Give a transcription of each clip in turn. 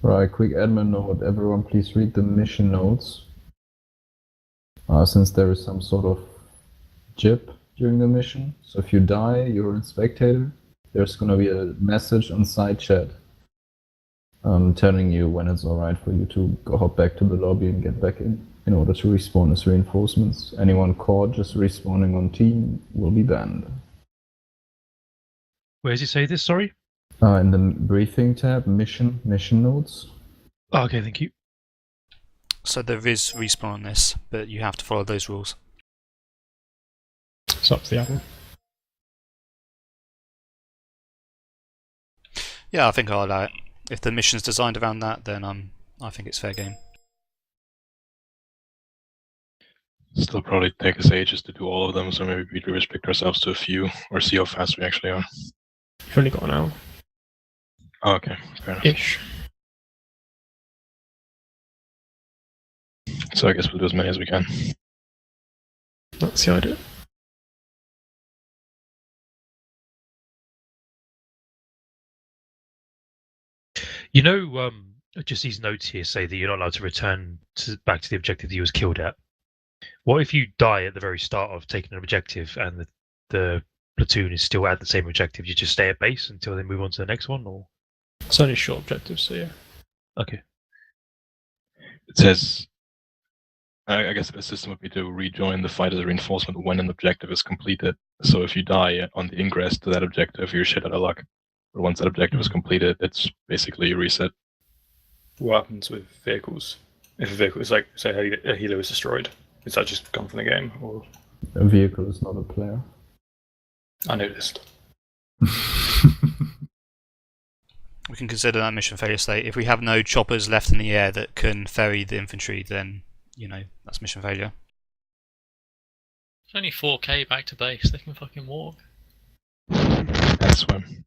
Right, quick admin note. Everyone please read the mission notes. Since there is some sort of jip during the mission. So if you die, you're a spectator. There's gonna be a message on side chat telling you when it's alright for you to go hop back to the lobby and get back in order to respawn as reinforcements. Anyone caught just respawning on team will be banned. Where does it say this, sorry? In the briefing tab, mission notes. Oh, okay, thank you. So there is respawn on this, but you have to follow those rules. It's up to the Addon. Yeah, I think I'll allow it. If the mission's designed around that, then I think it's fair game. Still probably take us ages to do all of them, so maybe we restrict ourselves to a few, or see how fast we actually are. You've only got an hour. Oh, okay, fair enough. Ish. So I guess we'll do as many as we can. That's the idea. You know, just these notes here say that you're not allowed to return back to the objective that you was killed at. What if you die at the very start of taking an objective and the platoon is still at the same objective? You just stay at base until they move on to the next one, or? It's only short objectives, so yeah. Okay. It says, I guess the system would be to rejoin the fight as a reinforcement when an objective is completed. So if you die on the ingress to that objective, you're shit out of luck. But once that objective is completed, it's basically a reset. What happens with vehicles? If a vehicle is like, say, a helo is destroyed, is that just gone from the game? Or A vehicle is not a player. I noticed. We can consider that mission failure state. If we have no choppers left in the air that can ferry the infantry, then, you know, that's mission failure. It's only 4k back to base, they can fucking walk. And swim.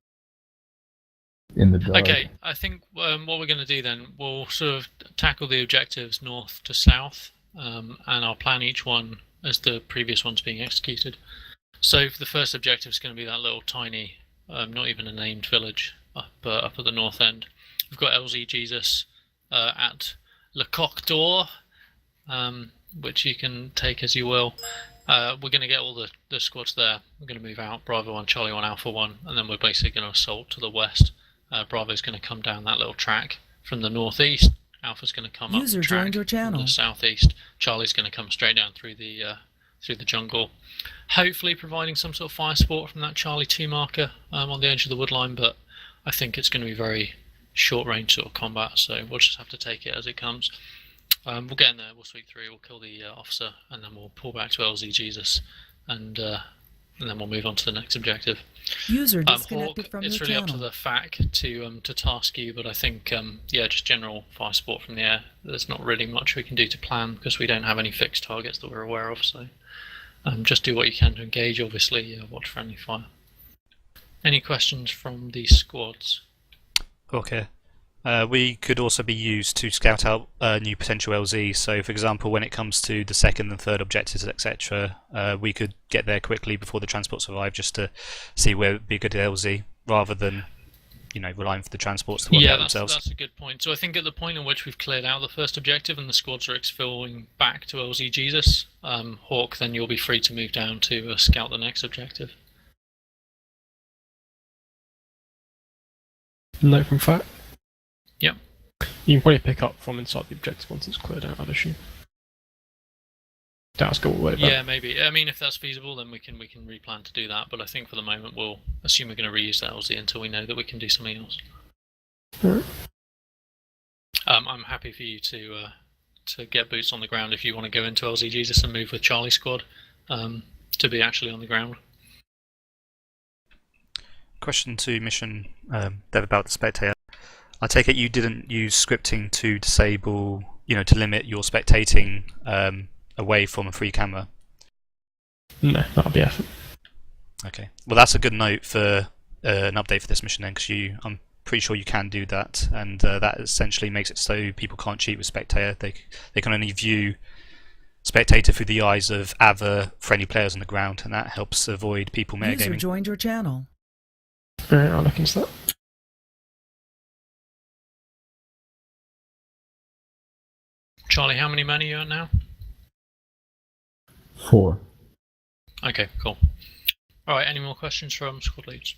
In the dark. Okay, I think what we're going to do then, we'll sort of tackle the objectives north to south, and I'll plan each one as the previous one's being executed. So for the first objective is going to be that little tiny, not even a named village up at the north end. We've got LZ Jesus at Le Coq d'Or, which you can take as you will. We're going to get all the squads there. We're going to move out, Bravo 1, Charlie 1, Alpha 1, and then we're basically going to assault to the west. Bravo's going to come down that little track from the northeast. Alpha's going to come up the track from the southeast. Charlie's going to come straight down through the jungle, hopefully providing some sort of fire support from that Charlie 2 marker on the edge of the woodline, but I think it's going to be very short range sort of combat, so we'll just have to take it as it comes. We'll get in there, we'll sweep through, we'll kill the officer, and then we'll pull back to LZ Jesus, and then we'll move on to the next objective. User disconnected Hawk, from it's your really channel. up to the FAC to task you, but I think yeah, just general fire support from the air. There's not really much we can do to plan because we don't have any fixed targets that we're aware of. So just do what you can to engage. Obviously, watch friendly fire. Any questions from the squads? Okay. We could also be used to scout out new potential LZ. So, for example, when it comes to the second and third objectives, etc., we could get there quickly before the transports arrive, just to see where it would be a good LZ, rather than, you know, relying for the transports to work out themselves. Yeah, that's a good point. So I think at the point in which we've cleared out the first objective and the squads are exfilling back to LZ Jesus, Hawk, then you'll be free to move down to scout the next objective. Note from FAC. Yep. You can probably pick up from inside the objective once it's cleared out, I'd assume. That's good way back. Yeah, maybe. I mean, if that's feasible, then we can replan to do that. But I think for the moment, we'll assume we're going to reuse that LZ until we know that we can do something else. Alright. I'm happy for you to get boots on the ground if you want to go into LZ Jesus and move with Charlie squad to be actually on the ground. Question to mission dev about the spectator. I take it you didn't use scripting to disable, you know, to limit your spectating away from a free camera? No, that'll be effort. Okay. Well, that's a good note for an update for this mission then, because I'm pretty sure you can do that, and that essentially makes it so people can't cheat with spectator. They can only view spectator through the eyes of other friendly players on the ground, and that helps avoid people metagaming. User joined your channel. Alright, I'll look into that. Charlie, how many men are you at now? 4. Okay, cool. Alright, any more questions from squad leads?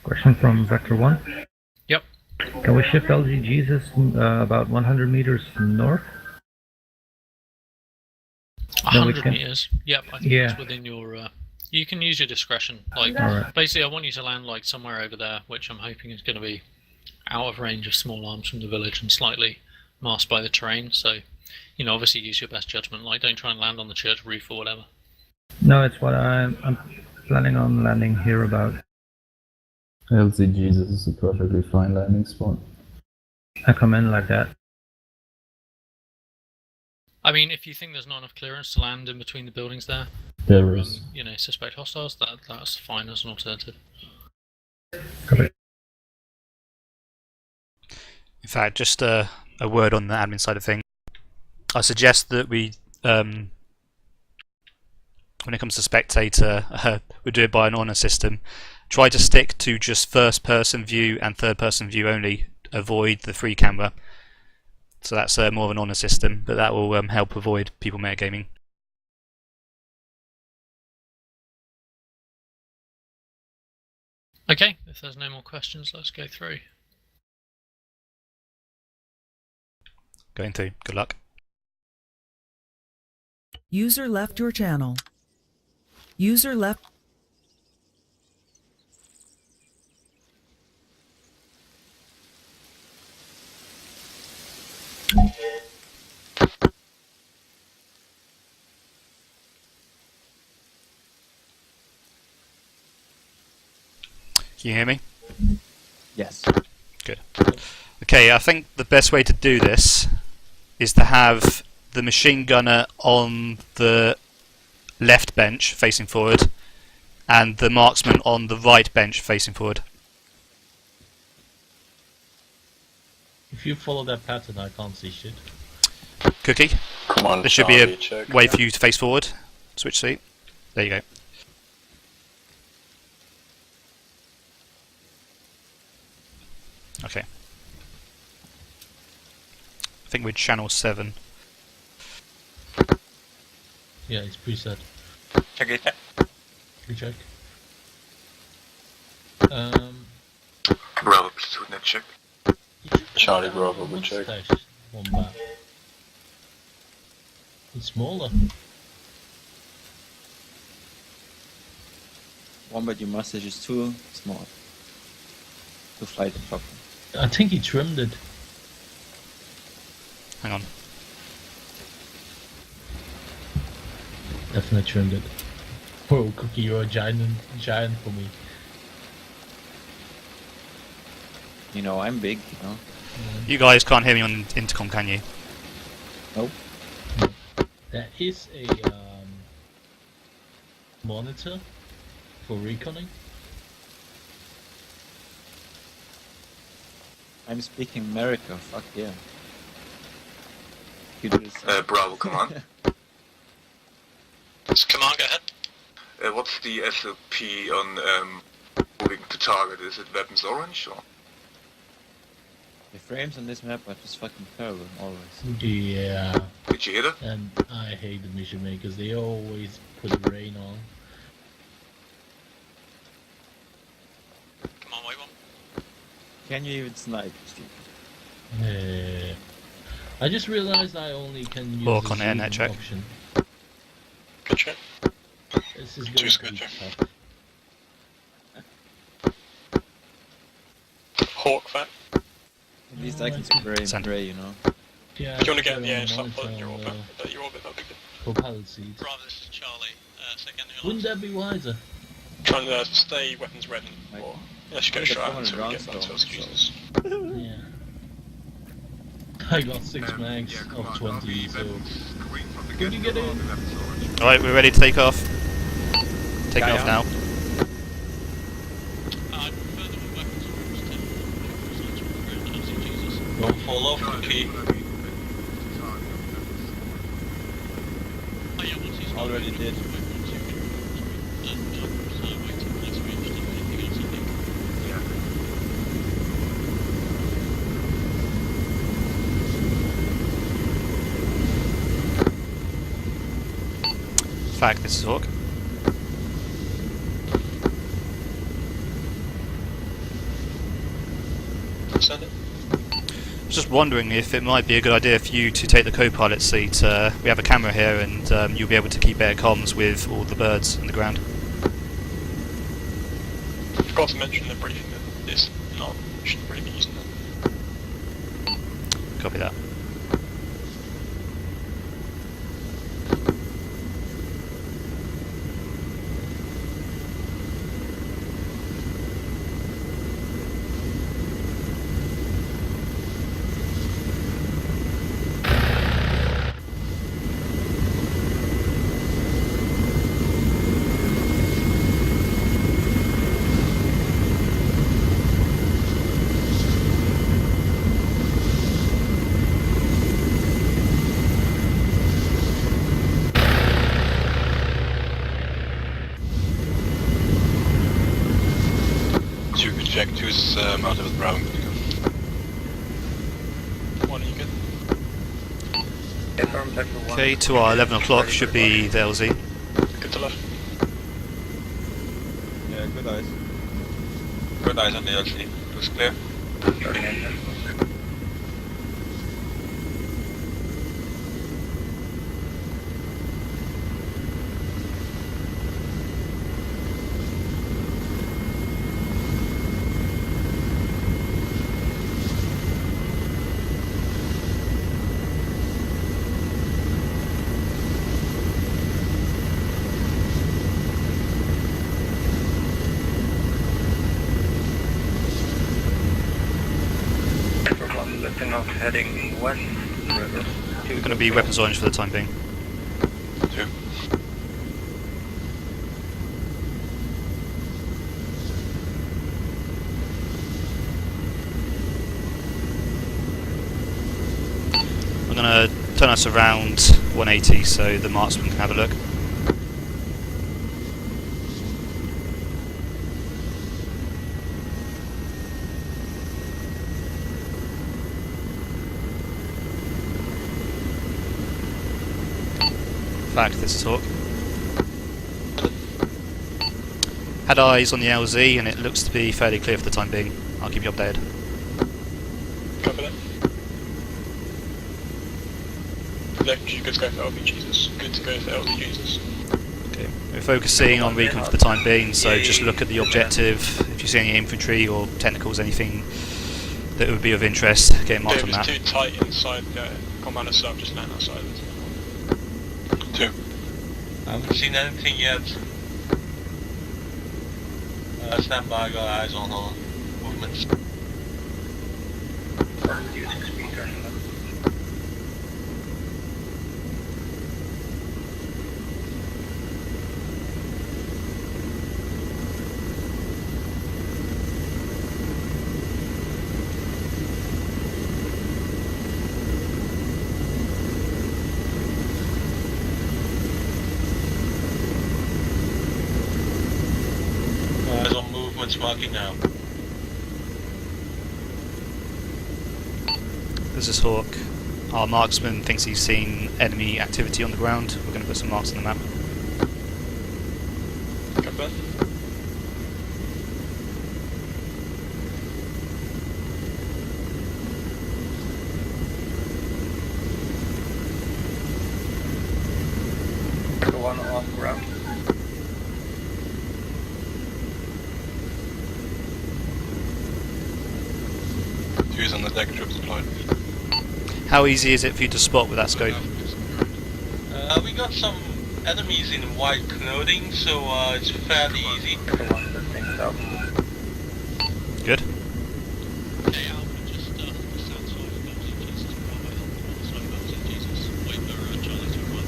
Question from Vector 1. Yep. Can we shift LG about 100 meters north? 100 meters? Yep, I think Yeah. that's within your... you can use your discretion. Like, Alright. basically, I want you to land like somewhere over there, which I'm hoping is going to be out of range of small arms from the village and slightly masked by the terrain. So, you know, obviously use your best judgment. Like, don't try and land on the church roof or whatever. No, it's what I'm planning on landing here about. LC Jesus is a perfectly fine landing spot. I come in like that. I mean, if you think there's not enough clearance to land in between the buildings there, There or, is. you know, suspect hostiles, that's fine as an alternative. Copy. In fact, just a word on the admin side of things. I suggest that we, when it comes to spectator, we do it by an honor system. Try to stick to just first-person view and third-person view only. Avoid the free camera. So that's more of an honor system, but that will help avoid people metagaming. Okay, if there's no more questions, let's go through. Going through. Good luck. User left your channel. User left. Can you hear me? Yes. Good. Okay, I think the best way to do this is to have the machine gunner on the left bench facing forward and the marksman on the right bench facing forward. If you follow that pattern, I can't see shit. Cookie, Come on, there should be Charlie, a check. way for you to face forward. Switch seat. There you go. Okay. I think we're channel 7. Yeah, it's preset. Check it. Recheck. Bravo, platoon, net check. Charlie Bravo, we check. Wombat. It's smaller. Wombat, your mustache is too small to fly the chopper. I think he trimmed it. Hang on. Definitely trimmed it. Whoa, Cookie, you're a giant for me. You know, I'm big, you know. You guys can't hear me on intercom, can you? Nope. There is a monitor for reconning. I'm speaking America, fuck yeah. You do this. Bravo, come on. Come on, go ahead. What's the SOP on moving to target? Is it weapons orange or? The frames on this map are just fucking terrible, always. Yeah. Did you hit it? And I hate the mission makers, they always put rain on. Come on, wait one. Can you even snipe, Steve? I just realized I only can use Walk the on internet zoom check. option. Good check. This is going Choose to be good check. tough. Hawk back. At least I can spray and Send. pray, you know. Yeah, Do you want to get put the on air stop monitor, put in your orbit? Your orbit, that'd be good. propel seeds. Bravo, this is Charlie. Second Wouldn't that be wiser? Trying to stay weapons ready. Like, Or unless you go I got straight 400 until we rounds get back to though, excuses. Yeah. I got 6 mags of 20, so... Could you get in? Alright, we're ready to take off. Taking off now. I prefer the weapons orange to Jesus. Don't fall off, Cookie. Oh yeah, what's his Already did. Fact, this is Hawk. Send it. I was just wondering if it might be a good idea for you to take the co-pilot seat. We have a camera here and you'll be able to keep better comms with all the birds in the ground. I forgot to mention in the briefing that this shouldn't really be using it. Copy that. Check 2's out of the brown. One, are you good? Okay, to our 11 o'clock should be the LZ. Good to left. Yeah, good eyes. Good eyes on the LC. Looks clear. Heading west, river. We're going to be weapons orange for the time being. 2. I'm going to turn us around 180 so the marksman can have a look. Fact, this is Hawk. Had eyes on the LZ and it looks to be fairly clear for the time being. I'll keep you updated. Copy that. Next, you good to go for LV Jesus. Good to go for LV Jesus. Okay, we're focusing on recon for the time being, so just look at the objective. If you see any infantry or technicals, anything that would be of interest, get marked on that. If it's too tight inside the commander sub, just land outside it. 2. I haven't seen anything yet. Stand by, got eyes on her movements. Using speed turn left. Eyes on movements marking now. This is Hawk. Our marksman thinks he's seen enemy activity on the ground. We're going to put some marks on the map. Copy that. One on ground. Who's on the deck, troops deployed. How easy is it for you to spot with that scope? We got some enemies in white clothing, so it's fairly easy. The one that thinks out. Good. Okay, Alpha, just south side of LZ Jesus, Bravo, north side of LZ Jesus, wait for Charlie to run.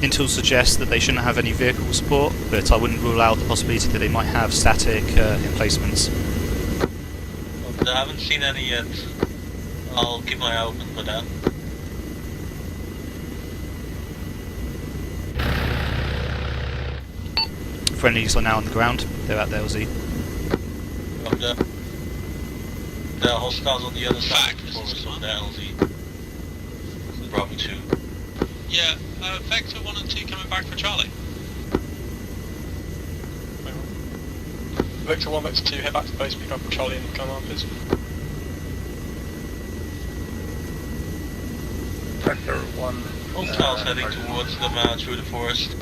Intel suggests that they shouldn't have any vehicle support, but I wouldn't rule out the possibility that they might have static emplacements. I haven't seen any yet. I'll keep my eye open for that. Friendlies are now on the ground. They're at the LZ. From there. There are hostiles on the other side of the LZ. Bravo 2. Yeah, Vector 1 and 2 coming back for Charlie. Vector 1, Vector 2, head back to base, pick up Charlie and come on, please. Vector 1. Hostiles heading towards them through the forest.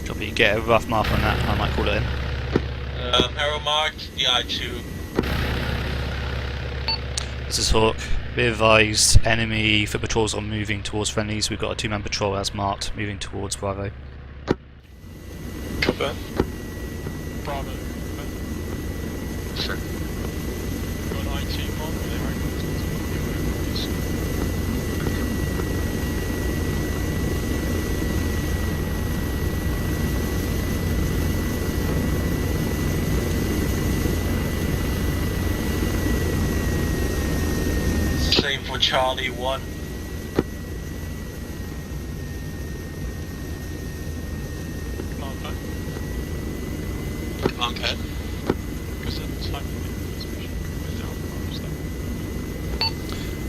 Copy, get a rough mark on that, I might call it in. Arrow marked, the I2. This is Hawk. Be advised, enemy foot patrols are moving towards friendlies. We've got a 2-man patrol as marked, moving towards Bravo. Copy. Bravo. Sure. Got an I2 mark, they're right Same for Charlie 1. Come on, Kurt.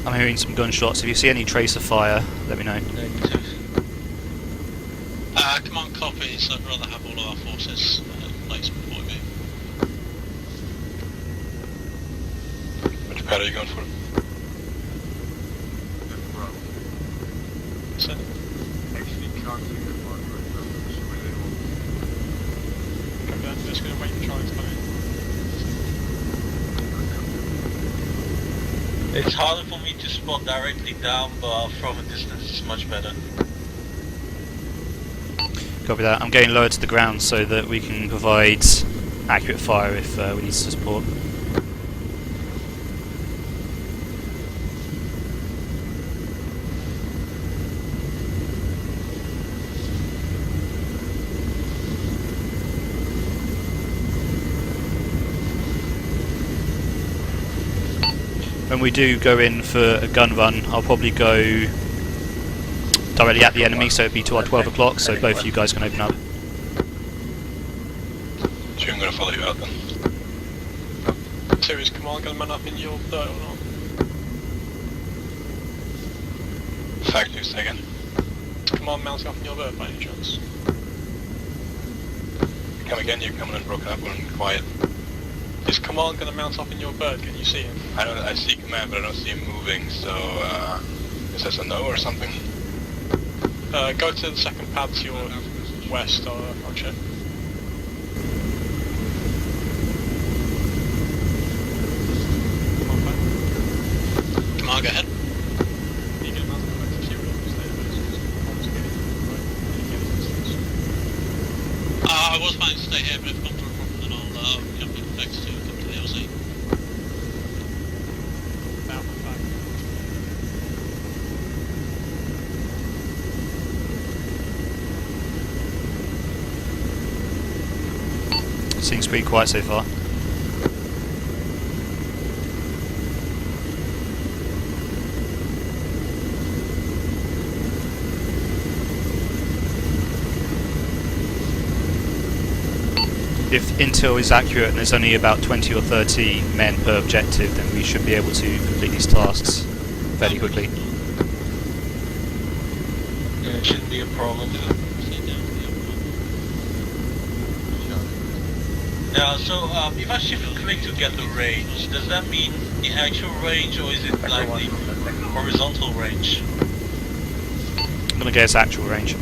I'm hearing some gunshots. If you see any trace of fire, let me know. Negative. Come on, copies. I'd rather have all of our forces in place before we move. Which pad are you going for? Actually, can't see the one right now. It's really long. Copy that. Just going to wait for Charlie to come in. It's harder for me to spot directly down, but from a distance it's much better. Copy that. I'm getting lower to the ground so that we can provide accurate fire if we need support. When we do go in for a gun run, I'll probably go directly at the enemy, so it'd be to our 12 o'clock, so both of you guys can open up. Sure, I'm going to follow you out then. So is command going to man up in your third or not? Fact 2 second. Command mounting up in your bird by any chance? Come again, you're coming in broken up and quiet. Is command going to mount up in your bird? Can you see him? I see command, but I don't see him moving, so is this a no or something? Go to the second pad to your west, I'll check. Come on, go ahead. You get mount back to your I was planning to stay here, but if I've gone through a problem, then I'll jump in Vector 2 and come to the LZ. Seems pretty quiet so far. If intel is accurate and there's only about 20 or 30 men per objective, then we should be able to complete these tasks fairly quickly. Yeah, it shouldn't be a problem. Yeah, so if I shift click to get the range, does that mean the actual range or is it like the horizontal range? I'm going to guess actual range.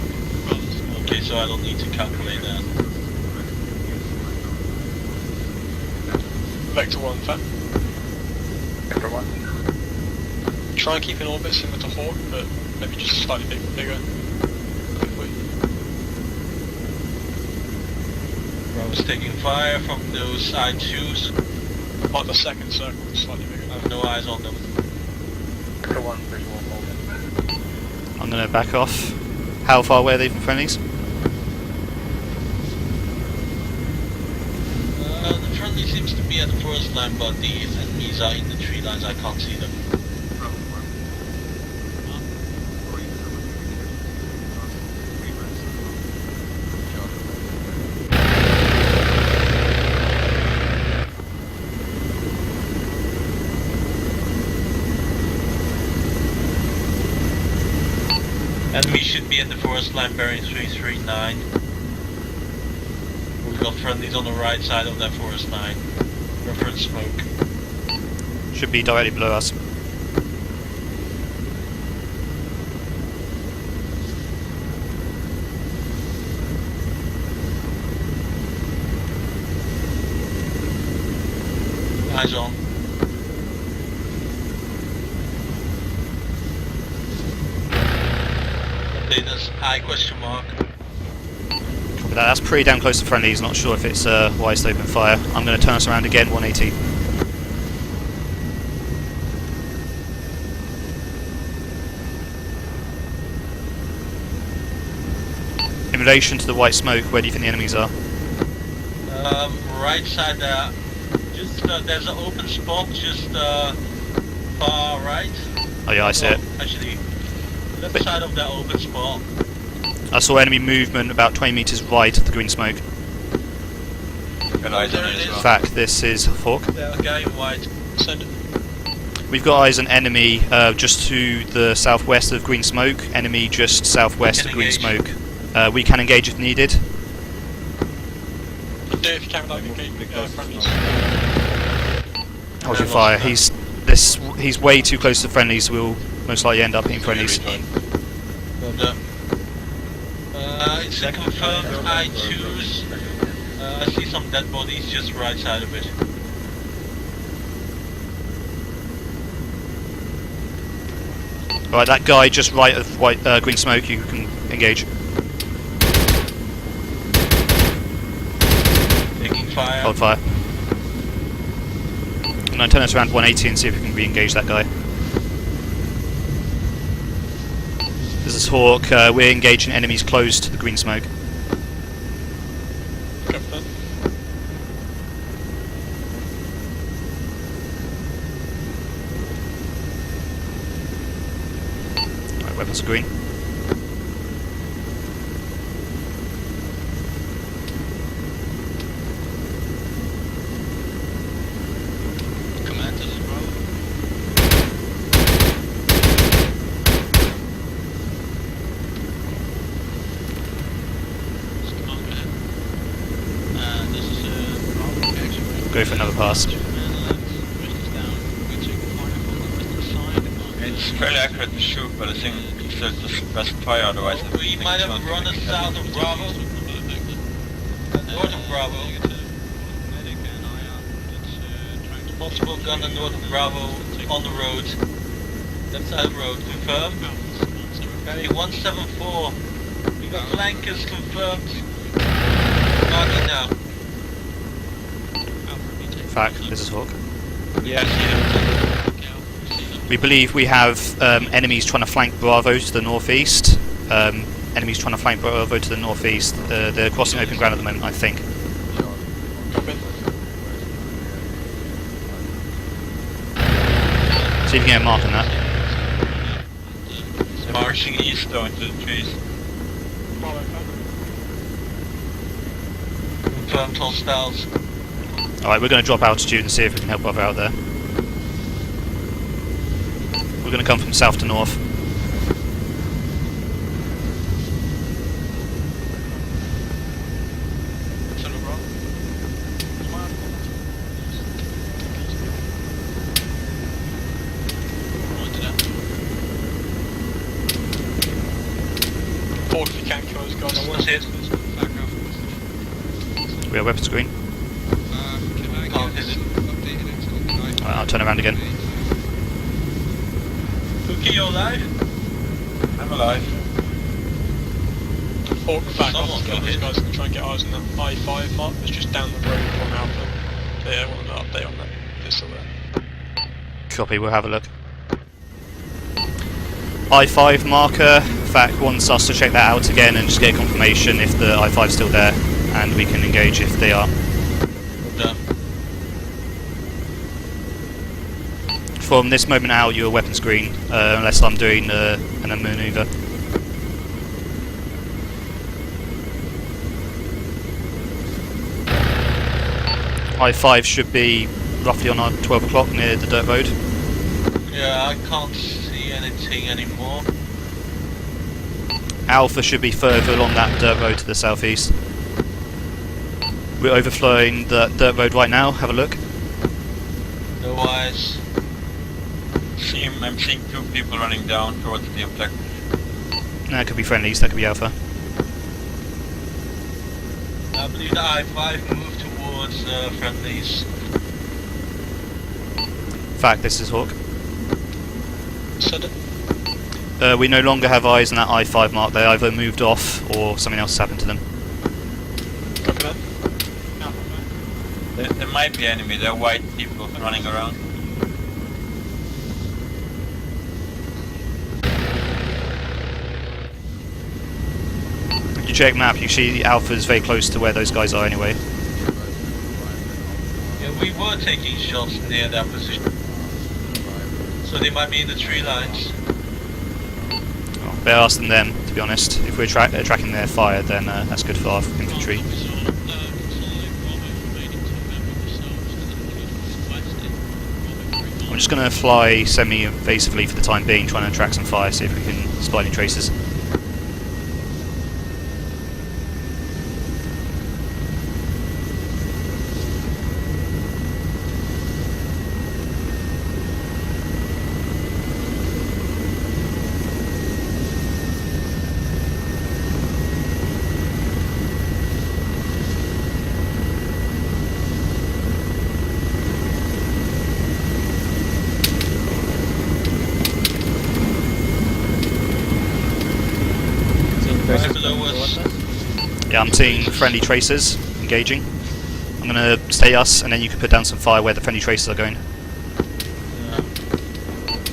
Okay, so I don't need to calculate that. Vector 1, fair. Vector 1. Try and keep an orbit similar to Hawk, but maybe just slightly bigger. I was taking fire from those I2s. Like the second circle, slightly bigger. I have no eyes on them. Vector 1, visual movement. I'm going to back off. How far away are they from friendlies? The friendly seems to be at the forest line, but the enemies are in the tree lines. I can't see them. Enemy should be at the forest line bearing 339. We've got friendlies on the right side of that forest line. Reference smoke. Should be directly below us. Eyes on. Data's eye question mark. Copy that. That's pretty damn close to friendlies. Not sure if it's wise to open fire. I'm going to turn us around again, 180. In relation to the white smoke, where do you think the enemies are? Right side there. Just there's an open spot just far right. Oh yeah, I see it. Actually, left side of that open spot. I saw enemy movement about 20 meters right of the green smoke. Got eyes on it as well. In fact, this is Hawk. There's a guy in white. Send it. We've got eyes on enemy just to the southwest of green smoke. Enemy just southwest of green smoke. We can engage if needed. Do it if you can, like engage friendlies. Hold your fire. He's way too close to friendlies, so we'll most likely end up hitting friendlies. It's a confirmed I2s. I see some dead bodies just right side of it. Right, that guy just right of white green smoke, you can engage. Taking fire. Hold fire. I'm going to turn us around 180 and see if we can re-engage that guy. This is Hawk. We're engaging enemies close to the green smoke. Right, weapons are green. Go for another pass. It's fairly accurate to shoot, but I think it's just to suppress fire, otherwise We might have run us south of Bravo. North of Bravo. Multiple gun and north of Bravo on the road. Left side of the road, confirmed. Okay, 174. We got flankers confirmed. Marking now. Fact, this is Hawk. Yeah, We believe we have enemies trying to flank Bravo to the northeast. Enemies trying to flank Bravo to the northeast. They're crossing open ground at the moment, I think. See if you can get a mark on that. marching east though into the trees. Confirmed hostiles. Alright, we're going to drop altitude and see if we can help brother out there. We're going to come from south to north. If you can kill those guys, Someone's hit. We have weapon screen. Can't hit it. Alright, I'll turn around again. Cookie, you alive? I'm alive. Hawk back Someone off, got those hit. guys can try and get eyes on the I-5 mark that's just down the road from Alpha. So yeah, I want an update on that. If it's still there. Copy, we'll have a look. I5 marker. FAC wants us to check that out again and just get confirmation if the I5's still there, and we can engage if they are. Done. From this moment out, you're weapons green, unless I'm doing a maneuver. I5 should be roughly on our 12 o'clock near the dirt road. Yeah, I can't see anything anymore. Alpha should be further along that dirt road to the southeast. We're overflowing the dirt road right now, have a look. Otherwise, I'm seeing 2 people running down towards the objective. That could be friendlies, that could be Alpha. I believe the I5 moved towards friendlies. FAC, this is Hawk. Said it. We no longer have eyes on that I5 mark. They either moved off or something else has happened to them. Copy that. There might be enemy, there are white people running around. If you check map, you see the Alpha is very close to where those guys are anyway. Yeah, we were taking shots near that position. So they might be in the tree lines. Well, better us than them, to be honest. If we're tracking their fire, then that's good for our infantry. I'm just going to fly semi-evasively for the time being, trying to track some fire, see if we can spot any traces. Yeah, I'm seeing friendly tracers engaging. I'm gonna stay us, and then you can put down some fire where the friendly tracers are going.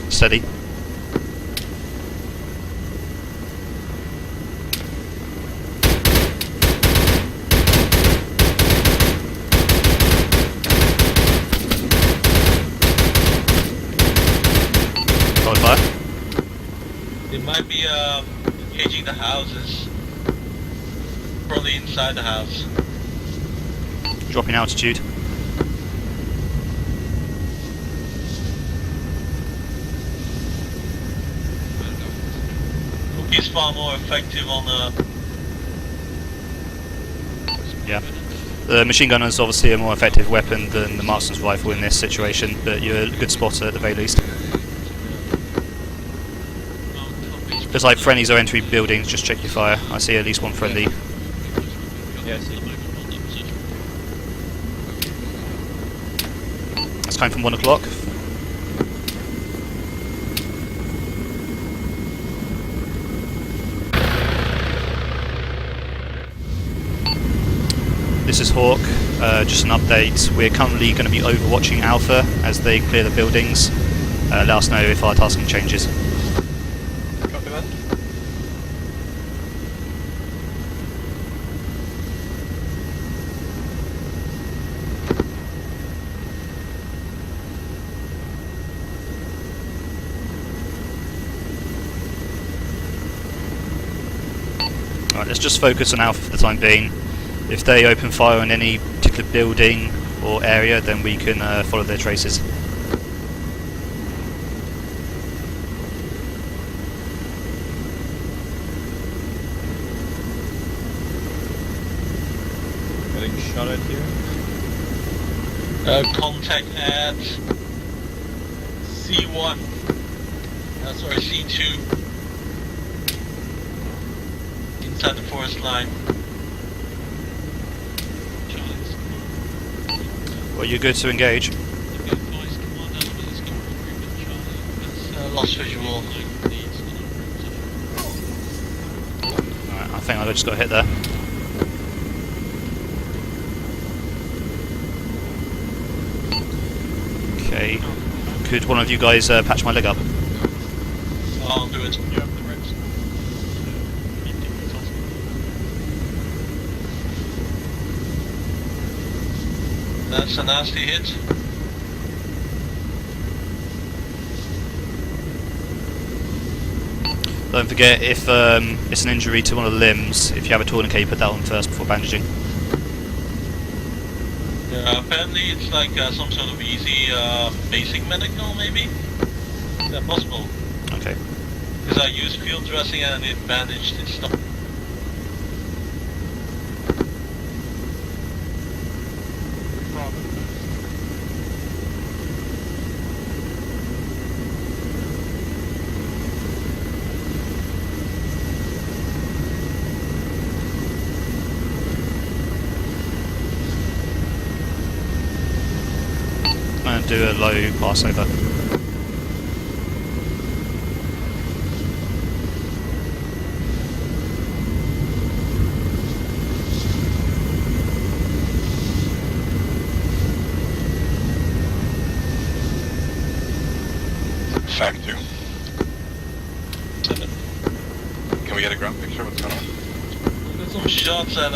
Steady. Hold fire. They might be engaging the houses. Probably inside the house. Dropping altitude. He's far more effective on the... Yeah. The machine gunner is obviously a more effective weapon than the marksman's rifle in this situation, but you're a good spotter at the very least. Just like friendlies are entering buildings, just check your fire. I see at least one friendly. Yeah, I see. It's coming from 1 o'clock. This is Hawk, just an update. We're currently going to be overwatching Alpha as they clear the buildings. Let us know if our tasking changes. Copy that. Alright, let's just focus on Alpha for the time being. If they open fire on any particular building or area, then we can follow their traces. Getting shot at here. Contact at C1. Sorry, C2. Inside the forest line. Well, you're good to engage. Lost visual. Alright, I think I just got hit there. Okay. Could one of you guys patch my leg up? I'll do it. You have the Rex. That's a nasty hit. Don't forget, if it's an injury to one of the limbs, if you have a tourniquet, you put that on first before bandaging. Yeah, apparently it's like some sort of easy basic medical, maybe? Is that possible? Okay. Because I used field dressing and it bandaged its stuff. I'm going to do a low passover. Fact 2. Can we get a ground picture? What's going on? There's some shots at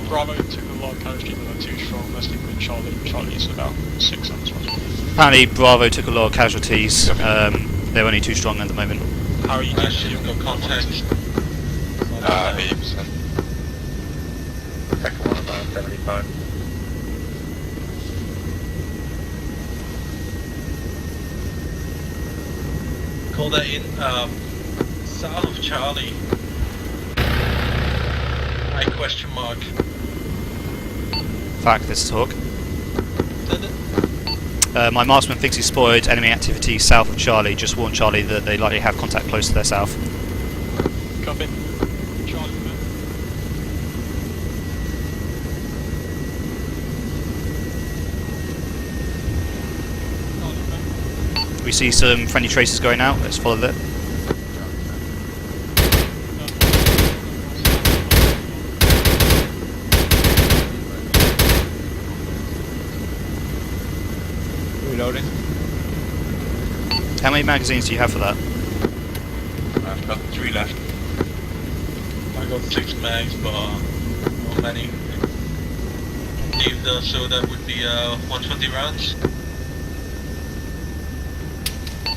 Bravo took the log casualty, but they're too strong. Let's keep with Charlie. Charlie's about 6 on this one. Apparently Bravo took a lot of casualties. They're only too strong at the moment. How are you I should have got contact. 80%. Second one about 75. Call that in south of Charlie. High question mark. Fact, this talk. My marksman thinks he spotted enemy activity south of Charlie. Just warn Charlie that they likely have contact close to their south. Copy. Charlie, man. We see some friendly traces going out. Let's follow that. Reloading. How many magazines do you have for that? I've got 3 left. I got 6 mags, but not many. So that would be 120 rounds.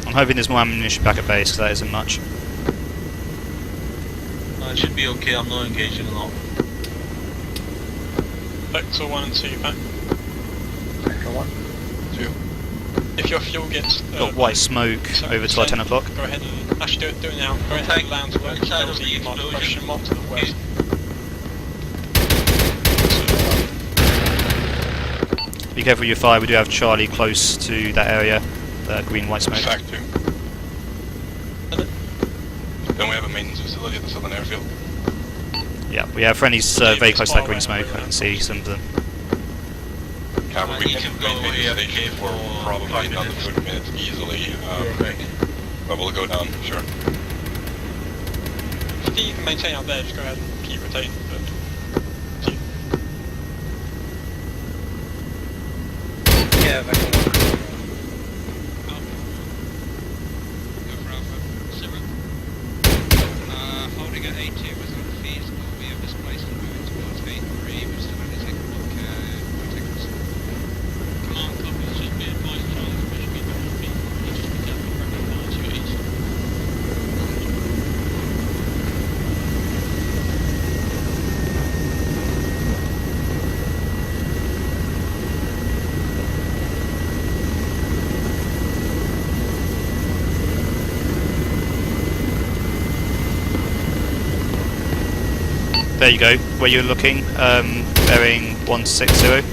I'm hoping there's more ammunition back at base, because that isn't much. It should be okay, I'm not engaging a lot. Vector 1 and 2 back. Vector 1. 2. If your fuel gets... Got white smoke over to our 10 o'clock. Go ahead and... Actually, do it now. Go ahead and land where Inside of the LZ mark explosion. question mark to the west. Be careful with your fire, we do have Charlie close to that area. Green-white smoke. Fact 2. Then we have a maintenance facility at the southern airfield. Yeah, we have friendlies very close to that green smoke. I can see some of them. Cavalry maintenance station for probably another 30 minutes easily. But we'll go down, sure. If you can maintain out there, just go ahead and keep rotating. But Yeah, Vector 1. Holding at A2 was unfeasible. We have displaced and moving towards A3. We're still only taking seconds. Command copies, just be advised, Charlie, we should be very feet. Just be careful, friendly fire to your east. There you go, where you're looking, bearing 160.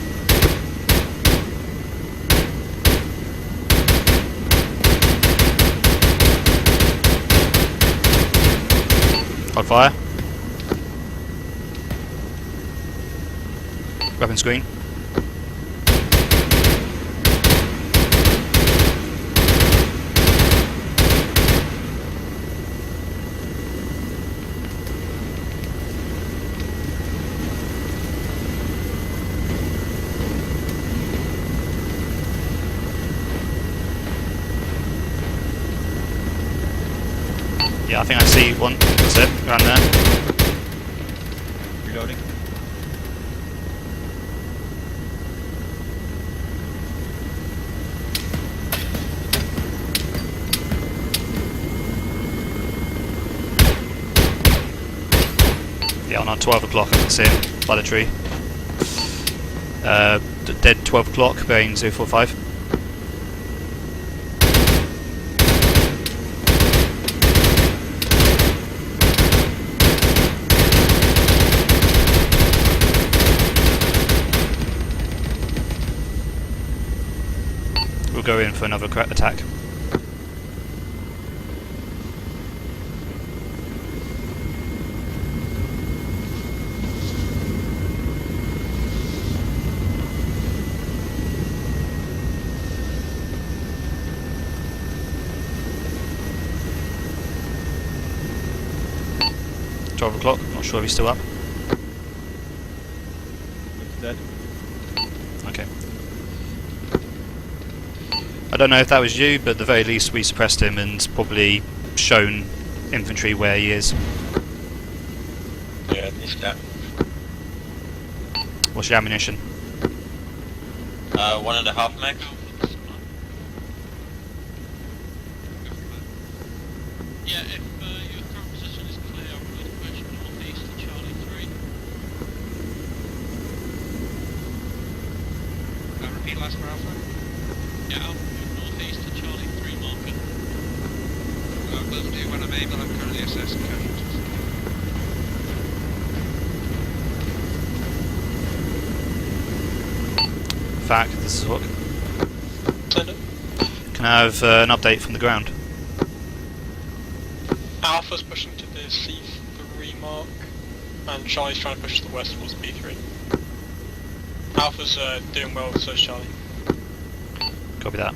Hold fire. Weapon screen. Yeah, I think I see one. That's it. Around there. Reloading. Yeah, on our 12 o'clock I can see him by the tree. Dead 12 o'clock, bearing 045. We'll go in for another attack. O'clock. Not sure if he's still up. Looks dead. Okay. I don't know if that was you, but at the very least we suppressed him and probably shown infantry where he is. Yeah, it's that. What's your ammunition? 1.5 meg. Yeah, if your current position is clear, I would push northeast to Charlie 3. Repeat last for Alpha. Yeah, Alpha, move northeast to Charlie 3 marker. Will do when I'm able. I'm currently assessing casualties. Fact, this is Hook. Send it. Can I have an update from the ground? Alpha's pushing to the C3 mark, and Charlie's trying to push to the west towards B3. Alpha's doing well, so is Charlie. Copy that.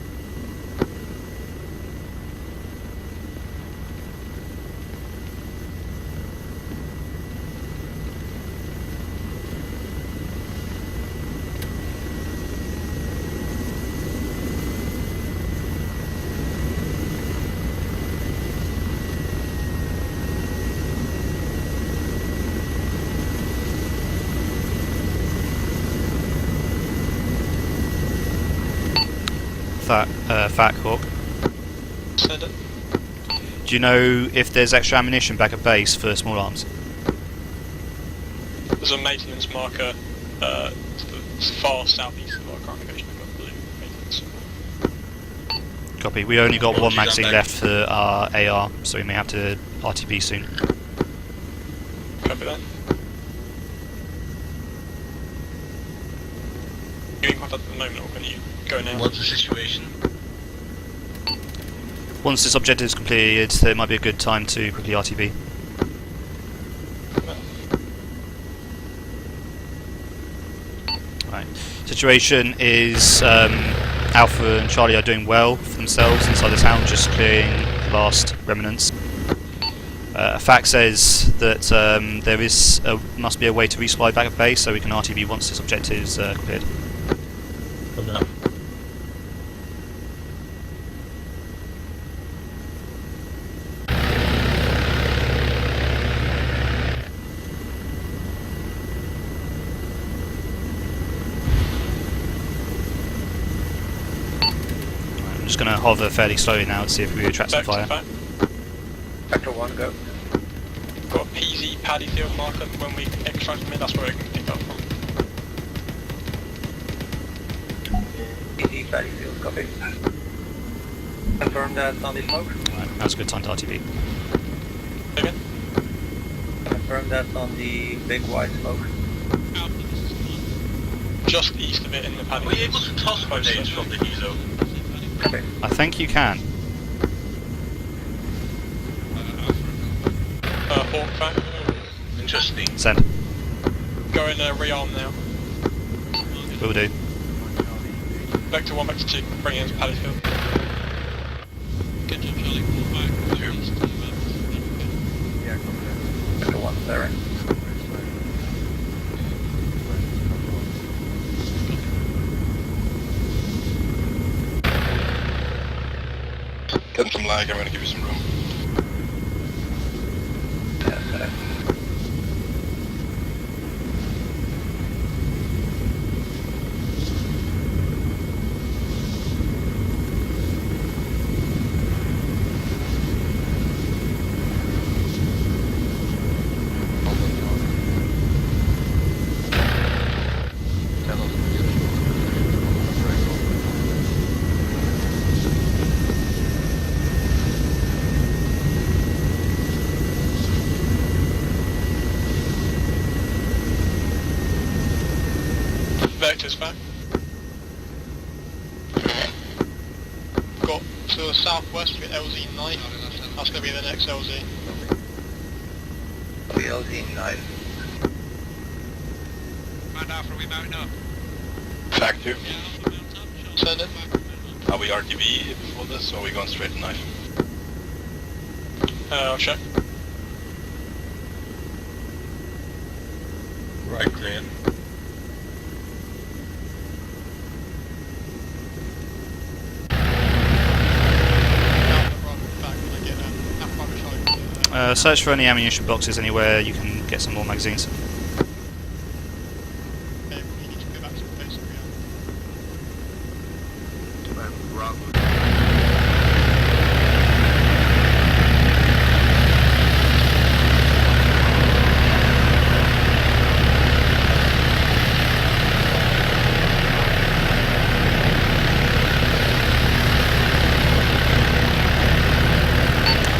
Fat Hawk. Send it. Do you know if there's extra ammunition back at base for small arms? There's a maintenance marker to the far southeast of our current location. I've got blue maintenance. Copy. We only got one Apologies, magazine I'm left for our AR, so we may have to RTB soon. Copy that. You in contact at the moment, or can you go now? What's the situation? Once this objective is completed, there might be a good time to quickly RTB. Right. Situation is Alpha and Charlie are doing well for themselves inside the town, just clearing the last remnants. Fact says that there is must be a way to resupply back at base, so we can RTB once this objective is cleared. Okay. I'm just going to hover fairly slowly now to see if we attract some fire. Vector 1, go. Got a PZ paddy field marker when we extract from it, that's where we can pick up from. PZ paddy field, copy. Confirm that on the smoke. Right, now's a good time to RTB. Again? Confirm that on the big white smoke. Just east of it in the paddy. Were you able to toss grenades from the helo? Copy. I think you can. Hawk back. Interesting. Send. Go in rearm now. Will do. Vector 1, Vector 2, bring in to paddy field. Good job, Charlie. Pull back. Northeast to Yeah, copy. Vector 1, there. Get some lag, I'm gonna give you some room. to the southwest, we get LZ9. That's going to be the next LZ. The LZ9. Find Alpha, are we mounting up? Fact 2. Send it. Are we RTB before this, or are we going straight to knife? I'll check. Right, clear. Search for any ammunition boxes anywhere you can get some more magazines.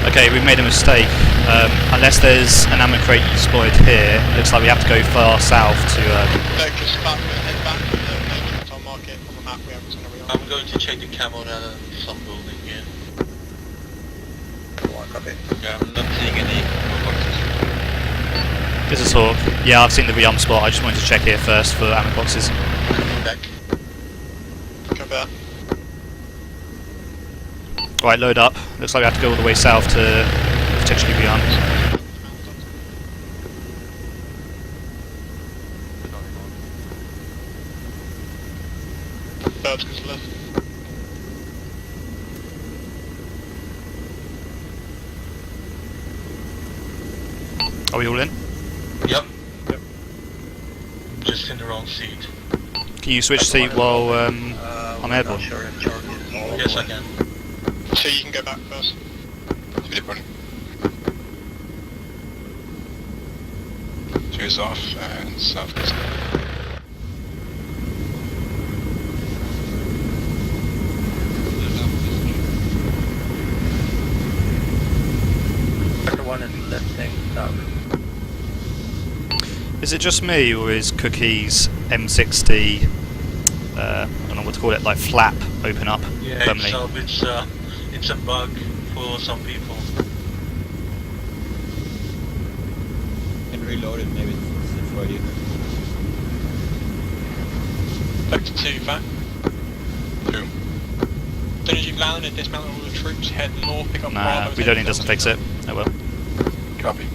Okay, we've made a mistake. Unless there's an ammo crate spotted here, looks like we have to go far south to... Just head back to the nations I'll mark it on the map we have. I'm going to check the camo down at some building here. Yeah, I'm not seeing any boxes. This is Hawk. Yeah, I've seen the re-arm spot. I just wanted to check here first for ammo boxes. Back. Go back. Right, load up. Looks like we have to go all the way south to potentially be armed. Birds goes left. Are we all in? Yep. Just in the wrong seat. Can you switch seat while I'm airborne? Yes, I can. So you can go back first. Cheers off and southwest. Sector 1 is lifting south. Is it just me, or is Cookie's M60, I don't know what to call it, like flap open up Yeah, firmly? it's a bug for some people. And reload it, maybe it's for you. Back to 2, back. 2. As soon as you've landed and dismounted all the troops, head north, pick up Nah, Bravo. reloading doesn't fix it. Oh well. Copy.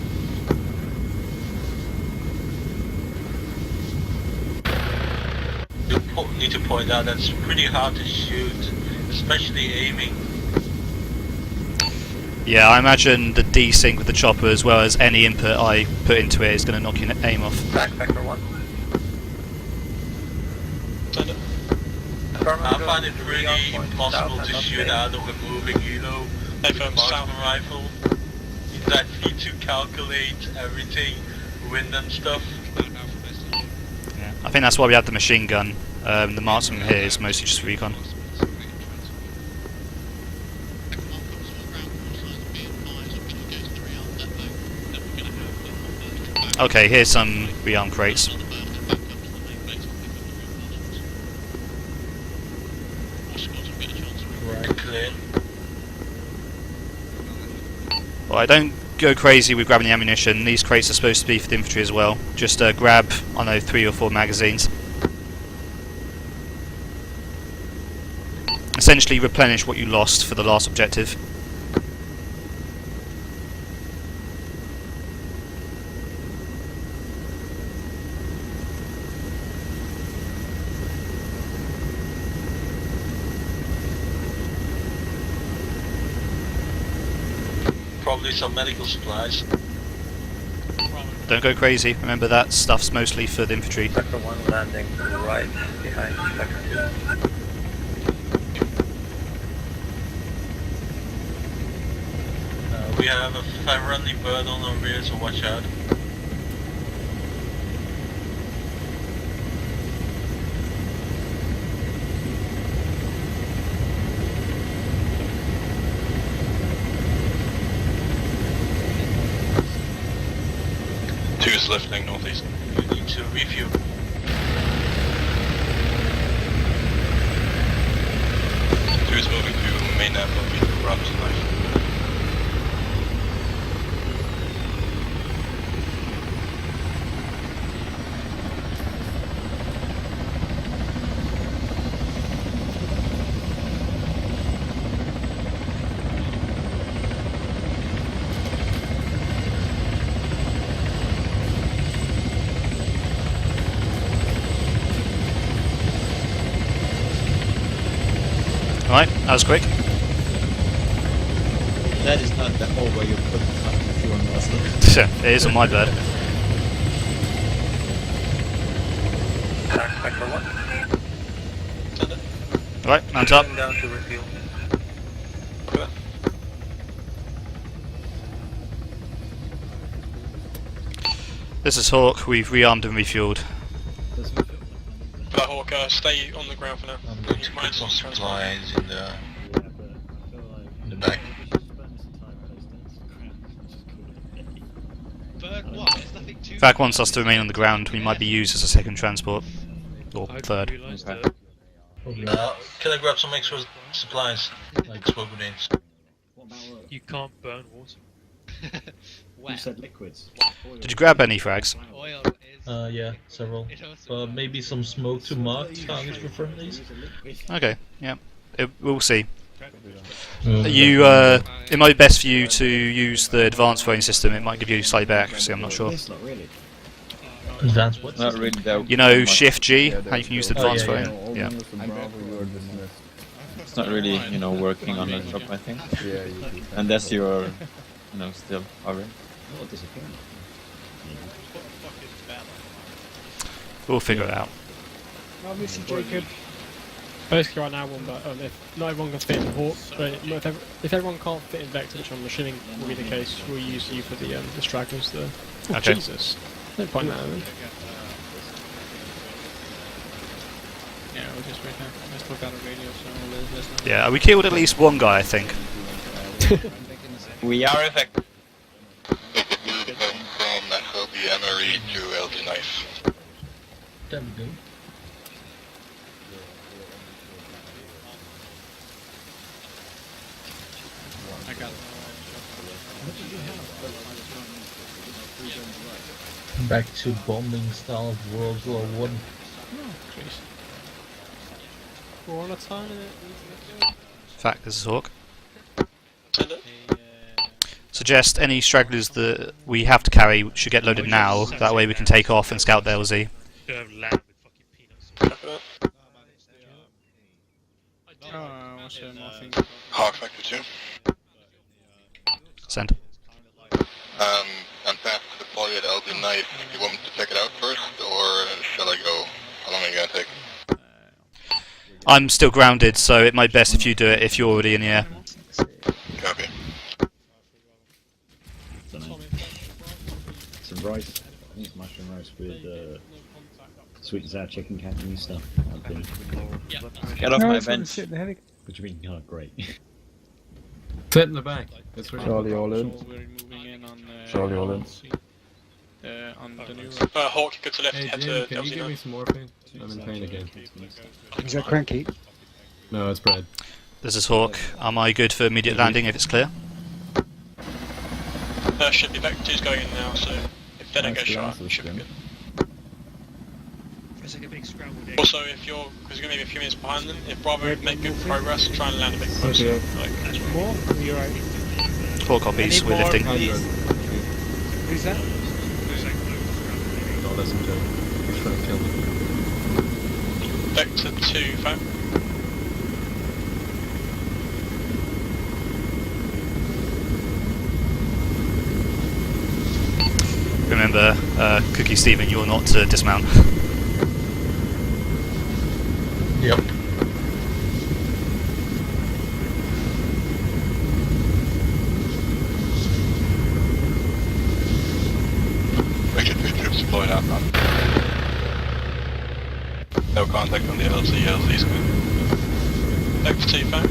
You need to point out that's pretty hard to shoot, especially aiming. Yeah, I imagine the desync with the chopper as well as any input I put into it is going to knock your aim off. Back, Vector 1. Send it. I find it really impossible to shoot out of a moving helo with a marksman rifle. That need to calculate everything, wind and stuff. Yeah. I think that's why we have the machine gun. The marksman here is mostly just recon. Okay, here's some rearm crates. Clear. Alright, don't go crazy with grabbing the ammunition. These crates are supposed to be for the infantry as well. Just grab, I don't know, 3 or 4 magazines. Essentially replenish what you lost for the last objective. Probably some medical supplies. Don't go crazy. Remember that stuff's mostly for the infantry. Vector 1 landing to the right, behind Vector 2. We have a friendly bird on our rear, so watch out. Two is lifting northeast. You need to refuel. Two is moving to the main nav will be the Bravo supply. Alright, that was quick. That is not the hole where you put the fucking fuel on the It is on my bird. Alright, mount up. Down to refuel. This is Hawk, we've rearmed and refueled. Black Hawk, stay on the ground for now. You might as well supplies in the back. Vac wants us to remain on the ground, we might be used as a second transport. Or third. Can I grab some extra supplies? Explode grenades. You can't burn water. You said liquids. Did you grab any frags? Yeah, several. Maybe some smoke to mark targets for friendlies. Okay, yeah. We'll see. It might be best for you to use the advanced throwing system, it might give you slightly better accuracy, I'm not sure. Advanced what? Not really that. You know Shift G, how you can use the advanced throwing? Yeah. It's not really, you know, working on the drop, I think. Unless you're, you know, still hovering. We'll figure it out. Mr. Jacob. Basically right now, Wombat, if not everyone can fit in Hawk, but if everyone can't fit in Vector, which I'm assuming will be the case, we'll use you for the stragglers there. Oh, okay. Jesus. No point now then. Yeah, we'll just wait now. Let's look out a radio so there's no... Yeah, we killed at least one guy, I think. We are effective. From Hobie MRE to LD knife. There we go. I got it. Back to bombing style of World War I. We're on a time in it. Fact, this is Hawk. Suggest any stragglers that we have to carry should get loaded now, that way we can take off and scout the LZ. Hawk Factor 2. Send. I'm back to deploy at LD knife. You want me to check it out first, or shall I go? How long are you gonna take? I'm still grounded, so it might be best if you do it if you're already in the air. Copy. Some rice. I think it's mushroom rice with sweet and sour chicken cantonese stuff. Get off my bench. What do you mean? Oh, great. Sit in the back. That's right. Charlie all in. Charlie all in. On the new Hawk, go to left, Hey head Jim, to can you LZ give me knife. some morphine? I'm in pain again. Is that cranky? No, it's bread. This is Hawk. Am I good for immediate landing if it's clear? Should be back. 2's going in now, so if they don't get shot, it should be good. It's like a big scramble day. Also, if you're, because you're going to be a few minutes behind them, if Bravo make good progress, try and land a bit closer. Like, More? You're right. 4 copies, we're lifting. Who's that? Don't listen to him. He's trying to kill me. Vector 2, fact. Remember, Cookie Steven, you're not to dismount. Yep. Vector 2 troops deployed out. No contact on the LZ, LZ's good. Vector 2, fact.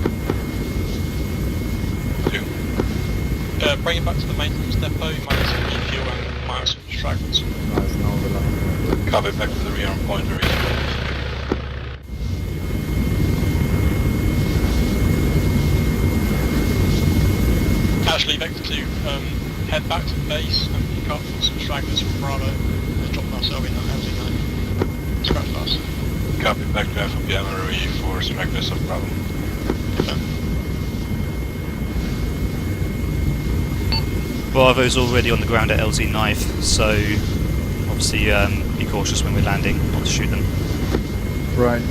2. Bring it back to the maintenance depot, you might have some refuel and might have some stragglers. Copy, back to the rearm point to refuel. Actually, Vector 2, head back to the base and pick up some stragglers from Bravo. Let's drop ourselves in that LZ9. Scratch fast. Copy back to FOB Emery for stragglers of Bravo. Bravo's already on the ground at LZ Knife, so obviously be cautious when we're landing, not to shoot them. Right.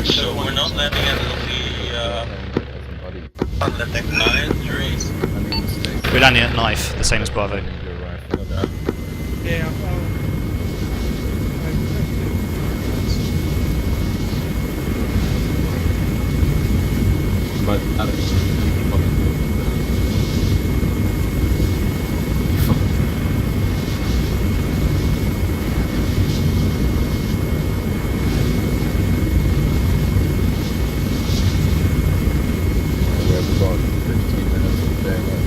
So we're not landing at LZ, on the next 9 trees. We're landing at Knife, the same as Bravo. Yeah, But we have about 15 minutes of daylight.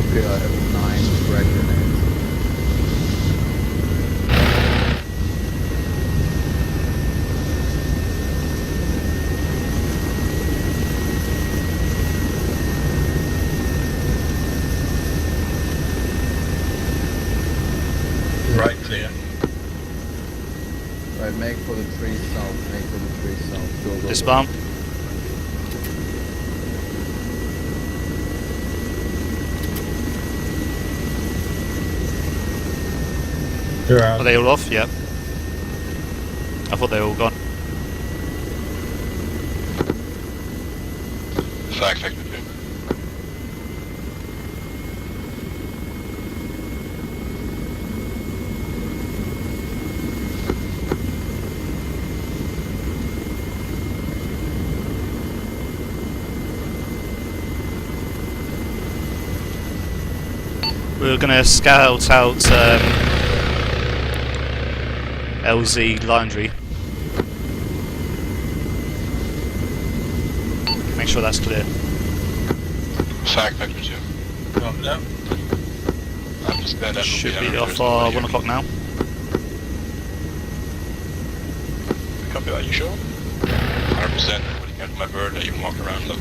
Okay, I have 9 frag grenades. Right, clear. Right, make for the tree south, make for the tree south. Go, go, Disarm. Are they all off? Yep. I thought they were all gone. Fact, Vector 2. We're going to scout out LZ Laundry. Make sure that's clear. Fact, Vector 2. No. I'm just glad that Should be off 1 o'clock now. Copy that, you sure? 100%. Putting out my bird, I even walk around, look.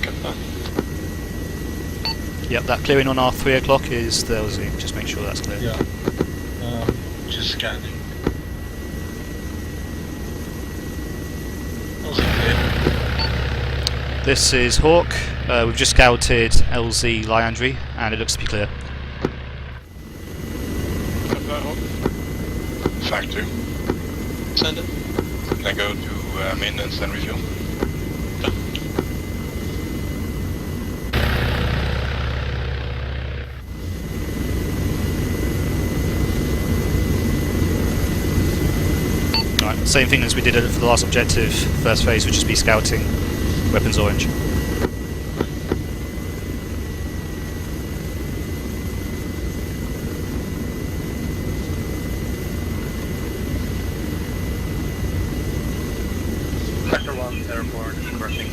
Copy that. Yep, that clearing on our 3 o'clock is the LZ. Just make sure that's clear. Yeah. Just scanning. This is Hawk. We've just scouted LZ Lyandry and it looks to be clear. Copy that, Hawk. Fact 2. Send it. Then go to maintenance, then refuel. Right, same thing as we did for the last objective. First phase would just be scouting weapons orange. Sector 1 airport, crossing.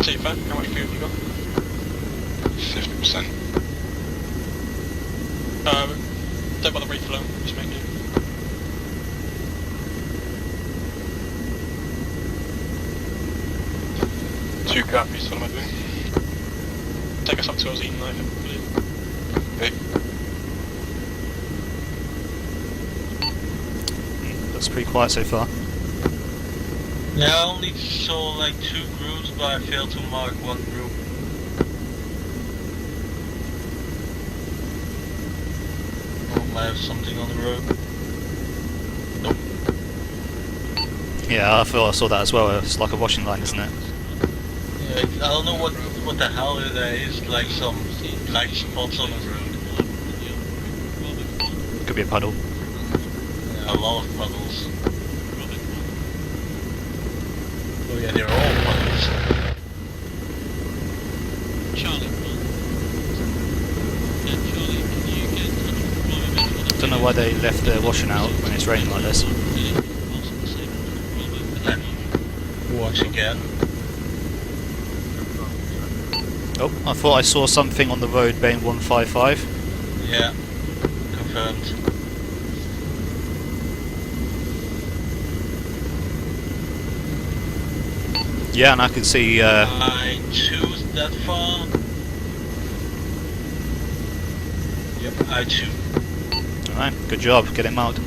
T-Fan, how much fuel have you got? 50%. Don't bother refilling, just make do. Two copies, what am I doing? Take us up to LZ9, I believe. Okay. Looks pretty quiet so far. Yeah, I only saw like 2 groups, but I failed to mark 1 group. Oh, I have something on the road. Nope. Yeah, I thought I saw that as well. It's like a washing line, isn't it? Yeah, I don't know what the hell that is, like some black spots on the road. Could be a puddle. Yeah, a lot of puddles. Oh yeah, they're all puddles. Charlie. Yeah, Charlie, can you get in touch with Prei? Don't know why they left the washing out when it's raining like this. Watch again. Oh, I thought I saw something on the road being 155. Yeah, confirmed. Yeah, and I can see. I choose that far. Yep, I choose. Alright, good job, get it marked.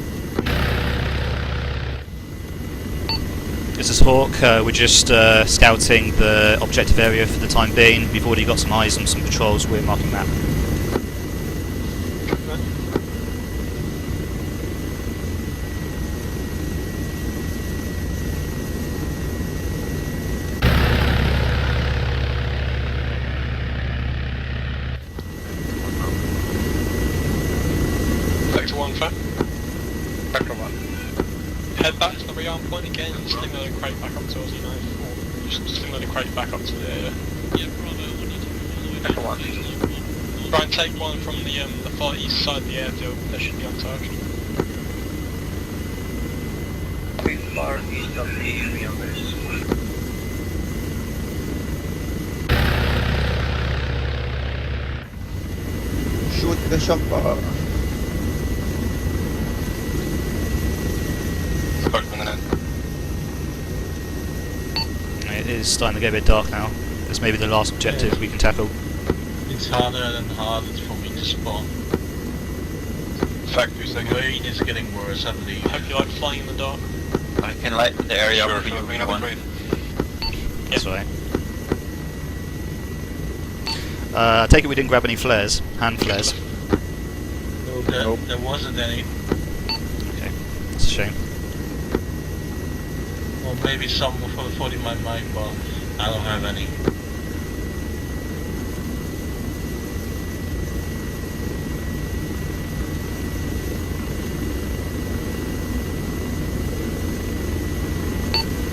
This is Hawk, we're just scouting the objective area for the time being. We've already got some eyes on some patrols, we're marking that. Sector 1 fact. Sector 1. Head back to the rearm point again and sling the crate back up to us, you know, or just sling the crate back up to the area. Yeah, Bravo, I need to Sector 1. Try and take one from the far east side of the airfield, they should be untouched. Far east of the area base. Shoot the chopper. It is starting to get a bit dark now. This may be the last objective we can tackle. It's harder and harder for me to spawn. Fact, you The rain is getting worse, I believe. I hope you like flying in the dark. I can light the area up for you we if have you a want. crate. That's right. I take it we didn't grab any flares, hand flares. There wasn't any. Okay, that's a shame. Or maybe some for the 40 my mic, but I don't have any.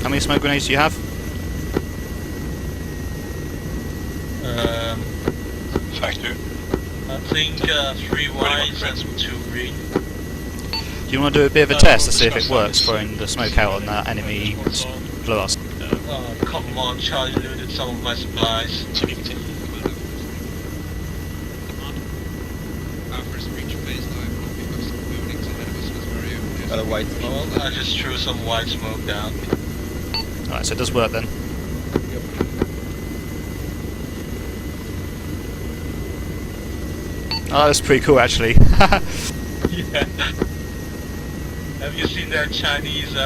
How many smoke grenades do you have? Fact 2. I think 3 whites and 2 green. Do you want to do a bit of a test to see if it works, throwing the smoke out on that enemy blast? Come on, Charlie looted some of my supplies. Our first breach of baseline, we've got some buildings ahead of us as very open. Got a white smoke. Well, I just threw some white smoke down. Alright, so it does work then. Oh, that's pretty cool actually. Yeah. Have you seen that Chinese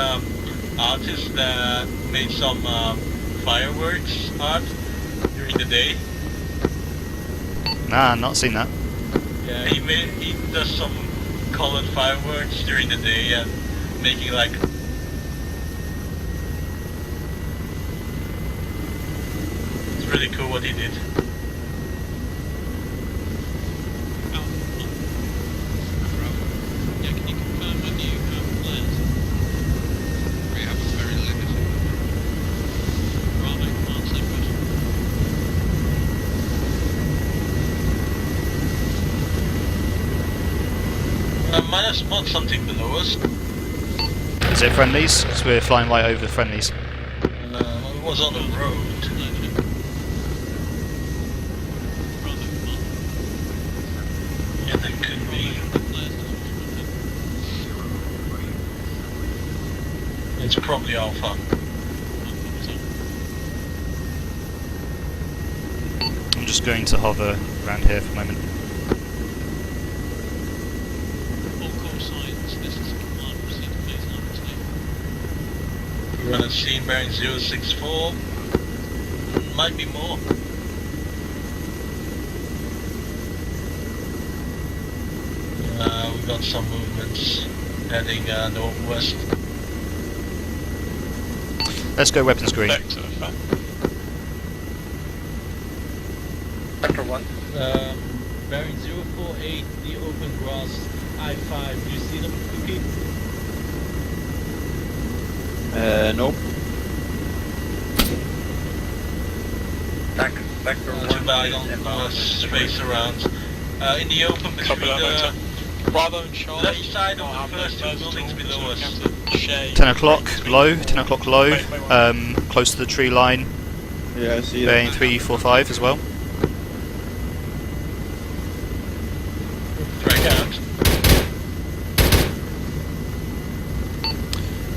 artist that made some fireworks art during the day? Nah, not seen that. Yeah, he does some colored fireworks during the day and making like. It's really cool what he did. Yeah, can you confirm whether you have flares? We have very limited. Bravo, command separate. Might have spot something below us. Is it friendlies? Because we're flying right over the friendlies. It was on the road. Yeah, that could be. It's probably Alpha. I'm just going to hover around here for a moment. All call signs, this is command, proceed to baseline We're gonna see bearing 064. Might be more. We got some movements heading northwest. Let's go weapons green. Sector 1. Bearing 048, the open grass I-5, do you see them, Cookie? Nope. Back for one bag space around. In the open between the Bravo and Charlie. left side of the first two buildings below us. 10 o'clock low, 10 o'clock low, close to the tree line. Yeah, I see Bearing it. 345 as well.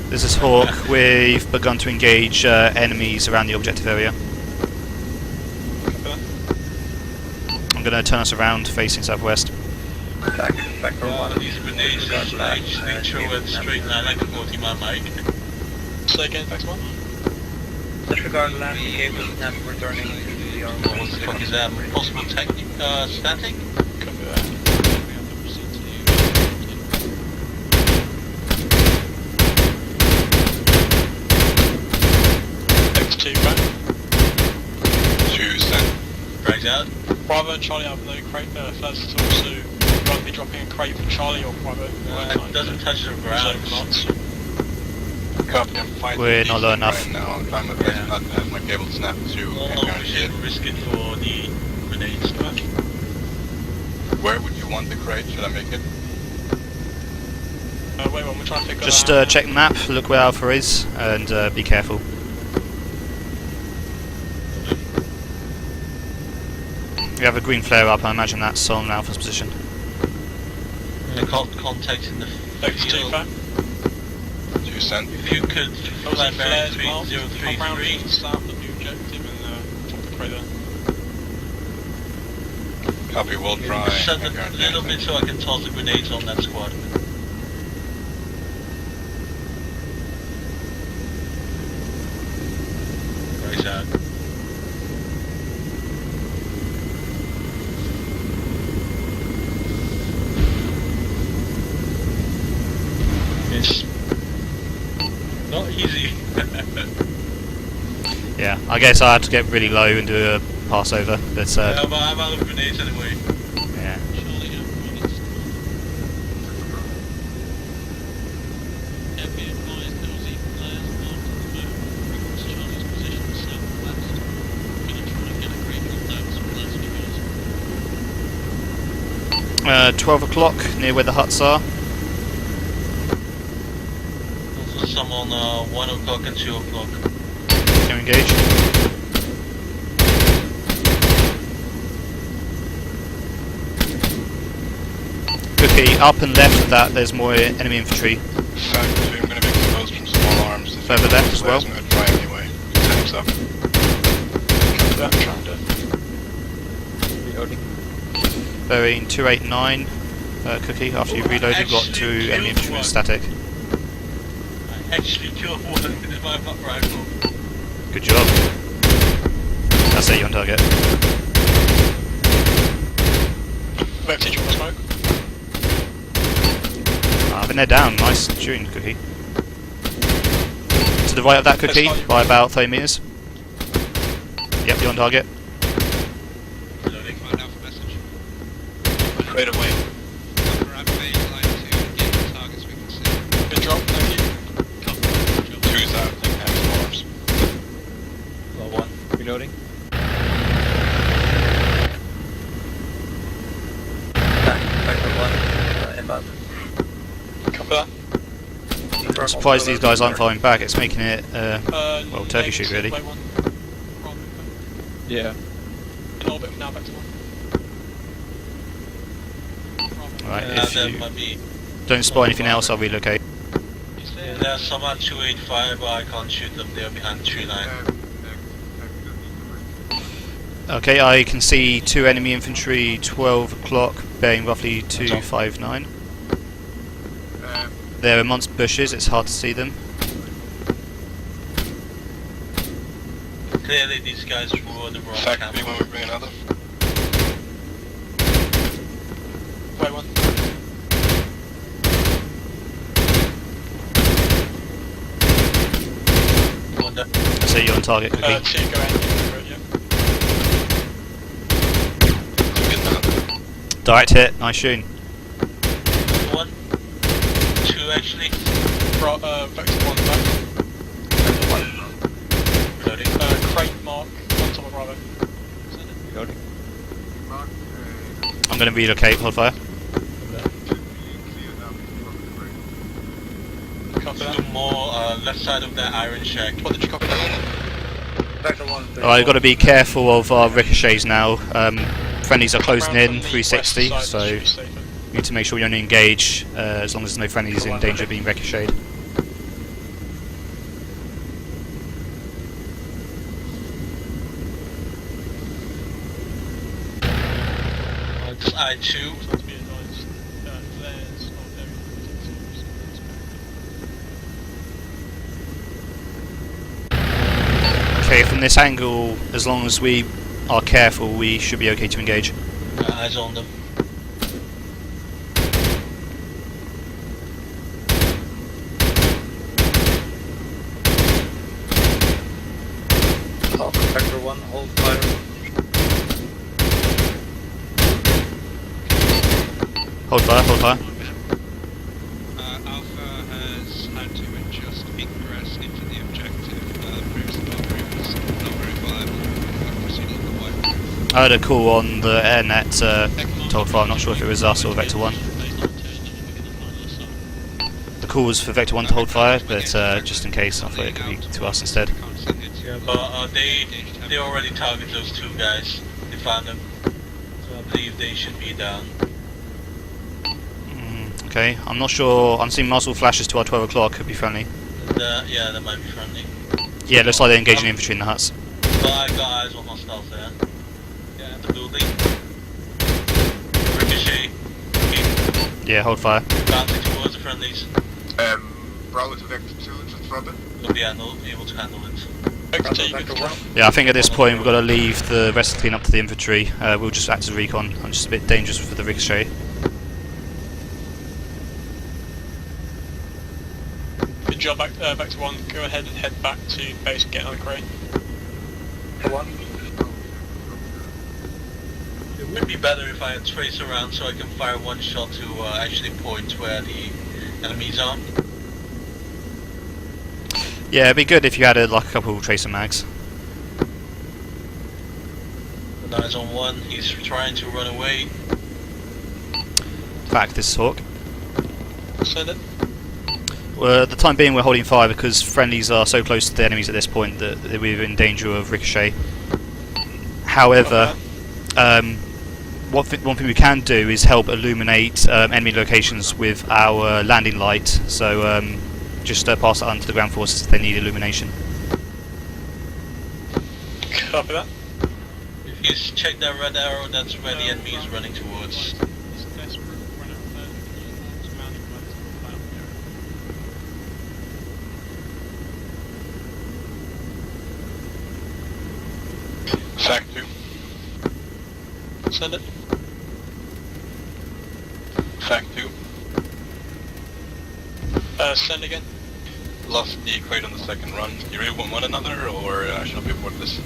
This is Hawk. We've begun to engage enemies around the objective area. I'm going to turn us around, facing southwest. Back for one. These grenades they throw it straight line like a 40-man mic. Say again, next one. Disregard landing cable snap returning to the Arma. What the fuck is that? Possible technique? Static? Copy that. X2 back. 2 cent. Right out. Bravo and Charlie have no crate flares at all, so you'd rather be dropping a crate for Charlie or Bravo. It doesn't touch the ground. Copy, I'm fighting. We're not low enough. Right now, I'm trying my best not to have my cable snap to We should risk it for the grenades. Where would you want the crate? Should I make it? Wait, we're trying to figure Just that out. check the map, look where Alpha is, and be careful. We have a green flare up, I imagine that's on Alpha's position. The contact in the X2 back. 2 cent. If you could fly back 3033. Come round to the south of the objective and drop the crate there. Copy, we'll try. Send a little bit so I can toss the grenades on that squad. Right out. It's not easy. Yeah, I guess I had to get really low and do a passover, but Yeah, but I'm out of grenades anyway. yeah. Charlie, 12 o'clock, near where the huts are. Also some on 1 o'clock and 2 o'clock. Can we engage? Cookie, up and left of that, there's more enemy infantry. Fact, I'm going to be exposed from small arms. Further left as well. I'm going to try anyway. Time's up. Copy that, trying to... Reloading. Bearing 289. Cookie, after you've reloaded, got 2 enemy infantry with static. I actually killed one with my butt rifle. Good job. That's it, you're on target. Left teacher on the smoke. I think they're down. Nice shooting, Cookie. To the right of that, Cookie, by about 30 meters. Yep, you're on target. Reloading. Find out for message. Right away. Grab phase line to get the targets we can see. Good drop, thank you. 2's out, I think, have arms. Level 1. Reloading. Back for one. Inbound. Copy that. I'm surprised these guys aren't firing back. It's making it, well, Turkish really. Yeah. In orbit now, back to 1. Right, that if might you be. don't spot anything else, I'll relocate. There's some at 285, but I can't shoot them. They're behind the tree line. Okay, I can see 2 enemy infantry, 12 o'clock, bearing roughly 259. They're amongst bushes, it's hard to see them. Clearly, these guys were on the wrong camp. When we bring another. Wait one. Wonder. So you're on target, Cookie. 2 go ahead. Yeah. Direct hit, nice shooting. One actually. Vector 1 back. Reloading. Crate mark on top of Bravo. Reloading. I'm going to relocate, hold fire. Copy more left side of that iron shack. What did you copy that? Vector 1. Alright, you've got to be careful of our ricochets now. Friendlies are closing in, 360, so you need to make sure you only engage as long as no friendlies in danger of being ricocheted. I2. Okay, from this angle, as long as we are careful, we should be okay to engage. Eyes on them. Vector 1, hold fire. Hold fire, hold fire. Alpha has had to adjust ingress into the objective. Previously Valkyrie was not very viable. Proceeded on the white. I had a call on the airnet told fire, I'm not sure if it was us or Vector 1. The call was for Vector 1 to hold fire, but just in case, I thought it could be to us instead. But they already targeted those two guys. They found them. So I believe they should be down. Okay, I'm not sure. I'm seeing muzzle flashes to our 12 o'clock, could be friendly. Yeah, that might be friendly. Yeah, looks like they're engaging infantry in the huts. But I got eyes on hostiles there. Yeah, the building. Ricochet. Yeah, hold fire. Bouncing towards the friendlies. Bravo to Vector 2, just drop it. Will be able to handle it. Vector 2, you good to drop? Yeah, I think at this point we've got to leave the rest of the clean up to the infantry. We'll just act as recon. I'm just a bit dangerous for the ricochet. Good job, Vector 1. Go ahead and head back to base and get another crate. It would be better if I had trace around so I can fire one shot to actually point where the enemies are. Yeah, it'd be good if you had like a couple of tracer mags. Eyes on one, he's trying to run away. Back this Hawk. Send it. Well, the time being we're holding fire because friendlies are so close to the enemies at this point that we're in danger of ricochet. However, one thing we can do is help illuminate enemy locations with our landing light, so just pass that on to the ground forces if they need illumination. Copy that. He's checked that red arrow, that's where the enemy is running towards. Fact 2. Send it. Fact 2. Send again. Lost the crate on the second run. Do you really want one another, or should I be aboard this?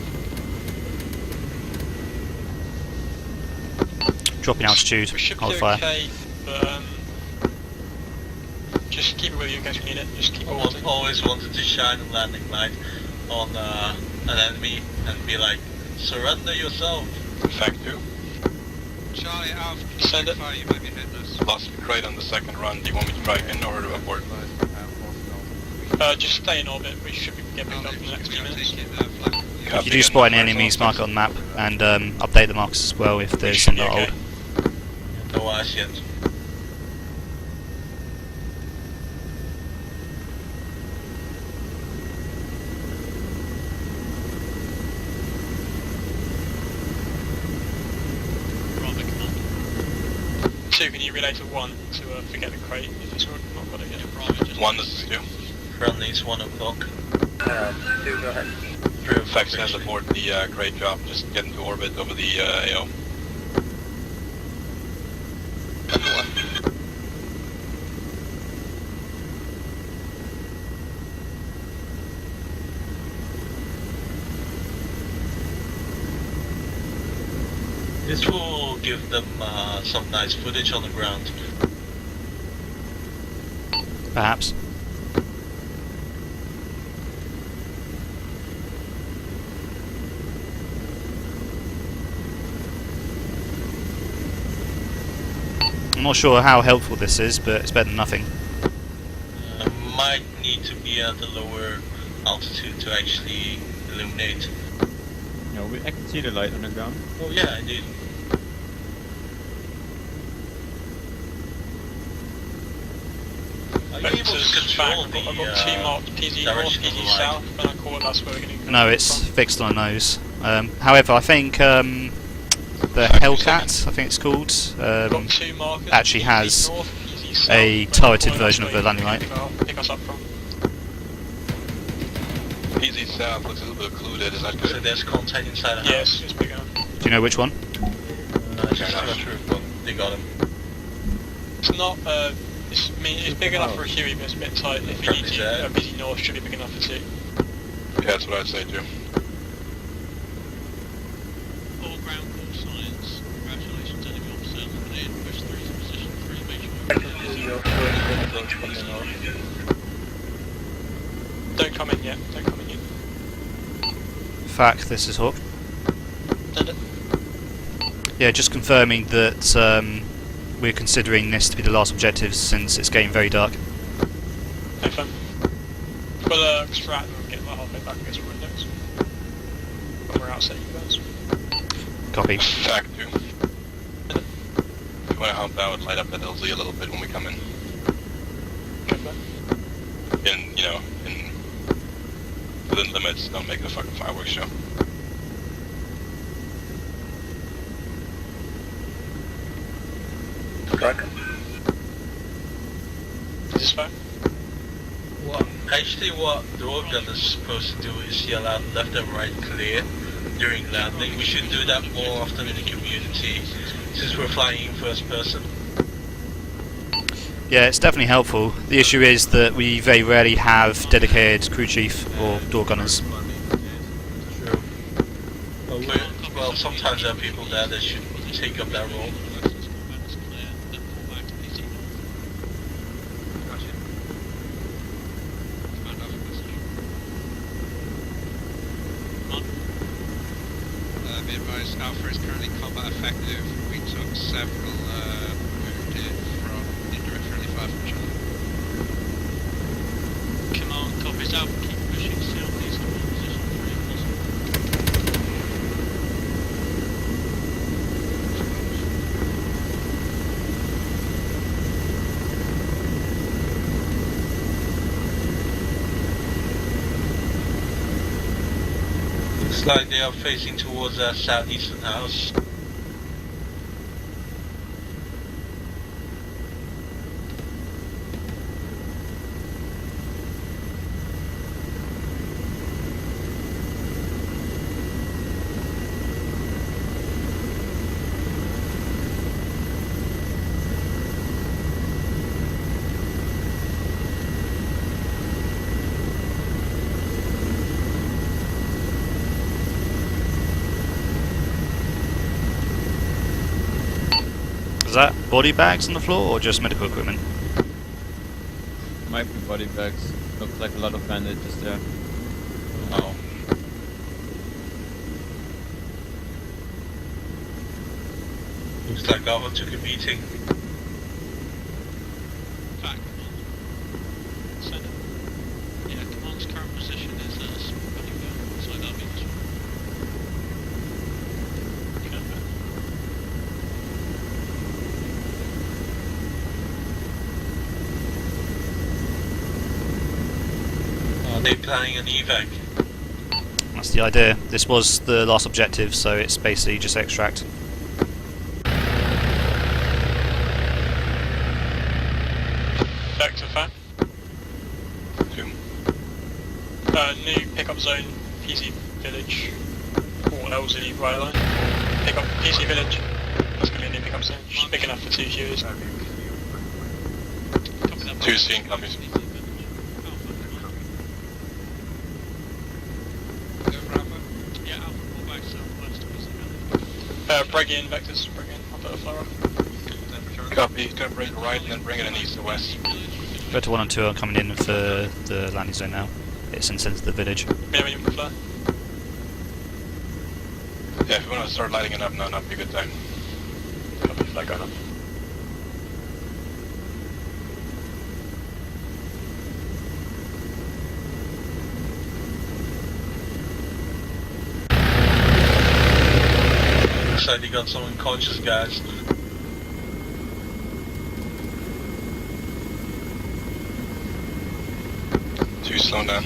Dropping altitude, We should be hold fire. okay, but just keep it with you in case we need it. Just keep it with you. Always wanted to shine a landing light on an enemy and be like, surrender yourself. Fact 2. Charlie, Alpha, Send it. fire, you might be headless. Lost the crate on the second run. Do you want me to drive in or to abort? Just stay in orbit. We should get picked up in the next few minutes. If you do spot any enemies, mark it on the map and update the marks as well if there's some that are old. No eyes yet. Two, can you relay to 1 to forget the crate if it's not got it yet? 1, this is 2. Friendly's 1 o'clock. 2, go ahead. 3 effects has aboard the crate drop. Just get into orbit over the AO. This will give them some nice footage on the ground. Perhaps. I'm not sure how helpful this is, but it's better than nothing. Might need to be at a lower altitude to actually illuminate. No, I can see the light on the ground. Oh yeah, I did. Are you able to control I've got 2 marked PZ north, PZ south, and I call it that's where we're going to No, it's fixed on a nose. However, I think the Hellcat, I think it's called, actually has a turreted version of the landing light. pick us up from. PZ South looks a little bit occluded, is that good? So there's contact inside the house? Yes, it's big enough. Do you know which one? It's not true, but they got him. It's not, it's big enough for a Huey, but it's a bit tight. If you need to, PZ north should be big enough for 2. Yeah, that's what I'd say too. All ground call signs. Congratulations, enemy officer eliminated. Push 3 to position 3. Make sure. Don't come in yet. Don't come in yet. Fact, this is Hawk. Send it. Yeah, just confirming that we're considering this to be the last objective since it's getting very dark. Okay. We'll extract and get that halfway back against windows. When we're outside you guys. Copy. Fact 2. If you want to help out, light up that LZ a little bit when we come in. In, you know, in within limits, don't make a fucking fireworks show. Is this fine? Well, actually what the road gun is supposed to do is yell out left and right clear during landing. We should do that more often in the community since we're flying in first person. Yeah, it's definitely helpful. The issue is that we very rarely have dedicated crew chief or door gunners. True. Well, sometimes there are people there that should take up that role. Be advised, Alpha is currently combat effective. We took several wounded from indirect friendly fire from China. Command copies out. Keep pushing southeast toward position 3 if possible. Looks like they are facing towards our southeastern house. Is that body bags on the floor or just medical equipment? Might be body bags. Looks like a lot of bandages there. Oh. Looks like Alpha took a beating. Back, command. Send it. Yeah, command's current position is running down inside our beach. Are they planning an evac? That's the idea. This was the last objective, so it's basically just extract. Back to the fan. 2. New pickup zone, PC village, or LZ right line. Pick up PC village. That's going to be a new pickup zone. Just big enough for 2 Hueys. 2 scene copies. Yeah, Alpha, pull back southwest to PC. Break in, vectors, break in. I'll put a flare on. Copy. Gonna break right and then bring it in east to west. Vector 1 and 2 are coming in for the landing zone now. It's in the centre of the village. Yeah, when you prefer. Yeah, if you want to start lighting it up now, that'd be a good time. Copy, flag going up. Looks like you got some unconscious guys. Two slowing down.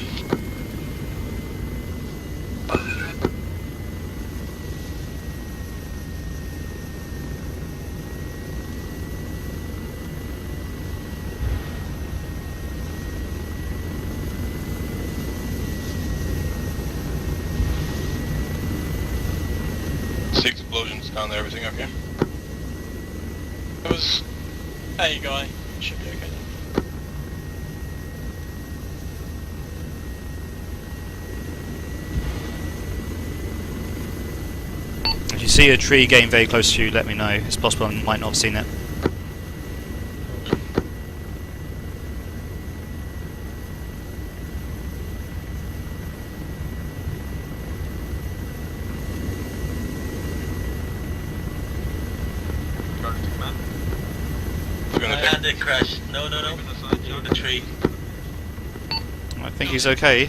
Six explosions down there, everything okay? It was a guy. Should be okay then. If you see a tree getting very close to you, let me know. It's possible I might not have seen it. And it crashed. No. Through the tree. I think he's okay.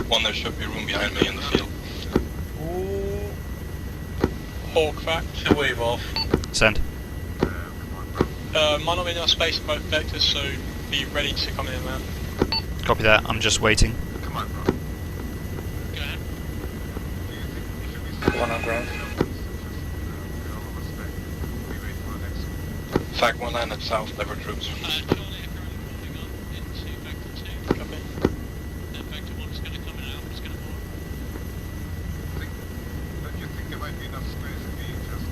One, there should be room behind me in the field. Hawk back. Should wave off. Send. Might not be enough space in both vectors, so be ready to come in, man. Copy that, I'm just waiting. Come on, bro. Go ahead. One on ground. Fact 1 landed south, lever troops. Charlie, if you're moving on into Vector 2. Copy. Then Vector 1 is going to come in and Alpha's going to hold. Don't you think there might be enough space if we just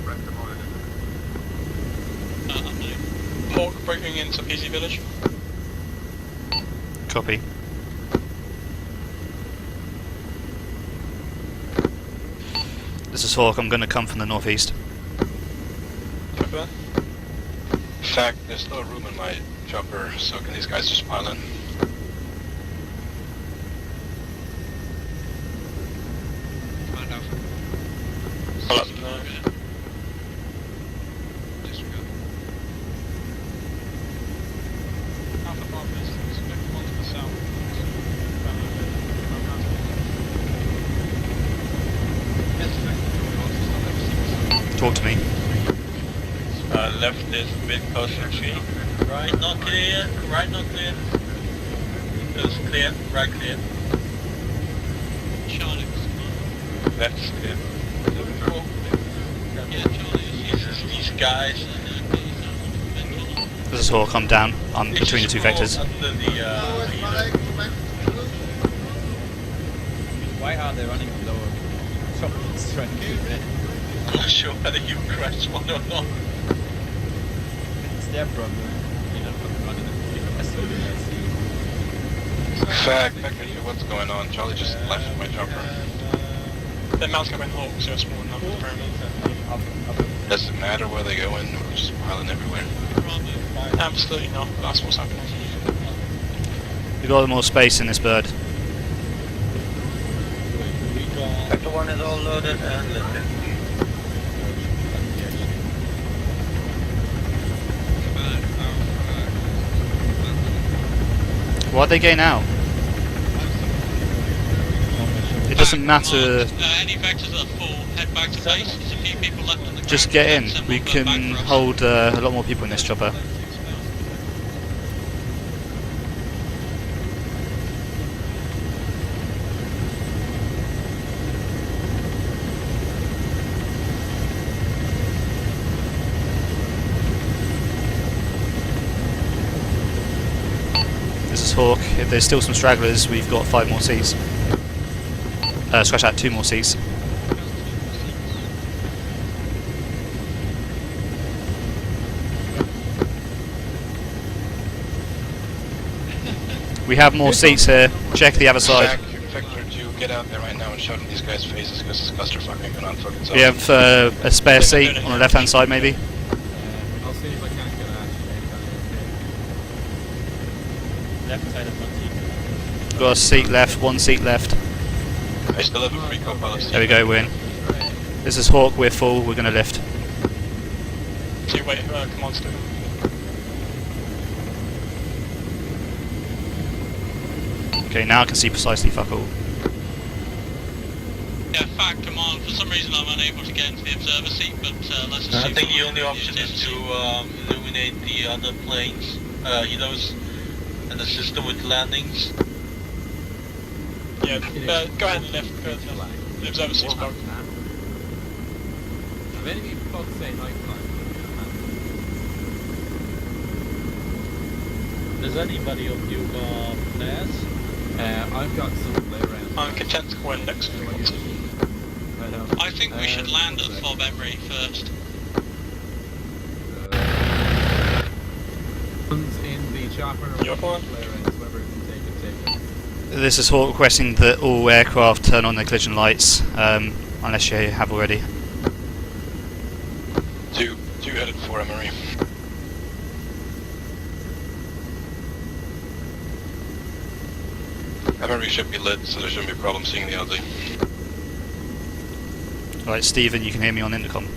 spread them all a little bit? Hawk breaking into PZ village. Copy. This is Hawk, I'm going to come from the northeast. Copy that. Fact, there's no room in my chopper, so can these guys just pile in? Command Alpha. Pull up. No. Disregard. Alpha Bravo is Vector 1 to the south. Talk to me. Left is a bit closer to tree. Right not clear. Right not clear. It was clear. Right clear. Charlie, Left is clear. yeah, Charlie is These guys. This is Hawk, I'm down. I'm between the two vectors. Under the, Why are they running lower? Someone's trying to do it. I'm not sure whether you crashed one or not. It's their problem. You know, fucking running the faster than I see. Fact, Vector 2, what's going on? Charlie just left my chopper. Their mounts come in Hawk, so a small number apparently. Does it matter where they go in, or just piling everywhere? Absolutely not. That's what's happening. We've got more space in this bird. Vector 1 is all loaded and lifted. Why'd they gain out? It doesn't matter. any vectors that are full, head back to base. There's a few people left on the ground. Just get in. Send We one back can for us. hold a lot more people in this chopper. This is Hawk. If there's still some stragglers, we've got 5 more seats. Scratch out 2 more seats. We have more seats here. Check the other side. Vector 2, get out there right now and shout in these guys' faces because this clusterfuck ain't gonna unfucking solve. We have a spare seat on the left hand side, maybe. I'll see if I can get left side of my team. Got a seat left, one seat left. I still have a free co-pilot seat. There we go, we're in. This is Hawk, we're full, we're gonna lift. So wait, come on, Stephen. Okay, now I can see precisely fuck all. Yeah, fact, command. For some reason I'm unable to get into the observer seat, but let's assume... I think the only option is to illuminate the other planes, helos, and the system with landings. Yeah, go ahead and lift, the observer seat's broken. Have any of you got the same night flight? Does anybody of you got flares? I've got some flare rounds. I'm content to go in next. I think we should land at Fob Emery first. In the chopper, flare rounds, whoever can take it. This is Hawk requesting that all aircraft turn on their collision lights, unless you have already. Two headed for Emery. Emery should be lit, so there shouldn't be a problem seeing the LZ. Alright, Stephen, you can hear me on intercom.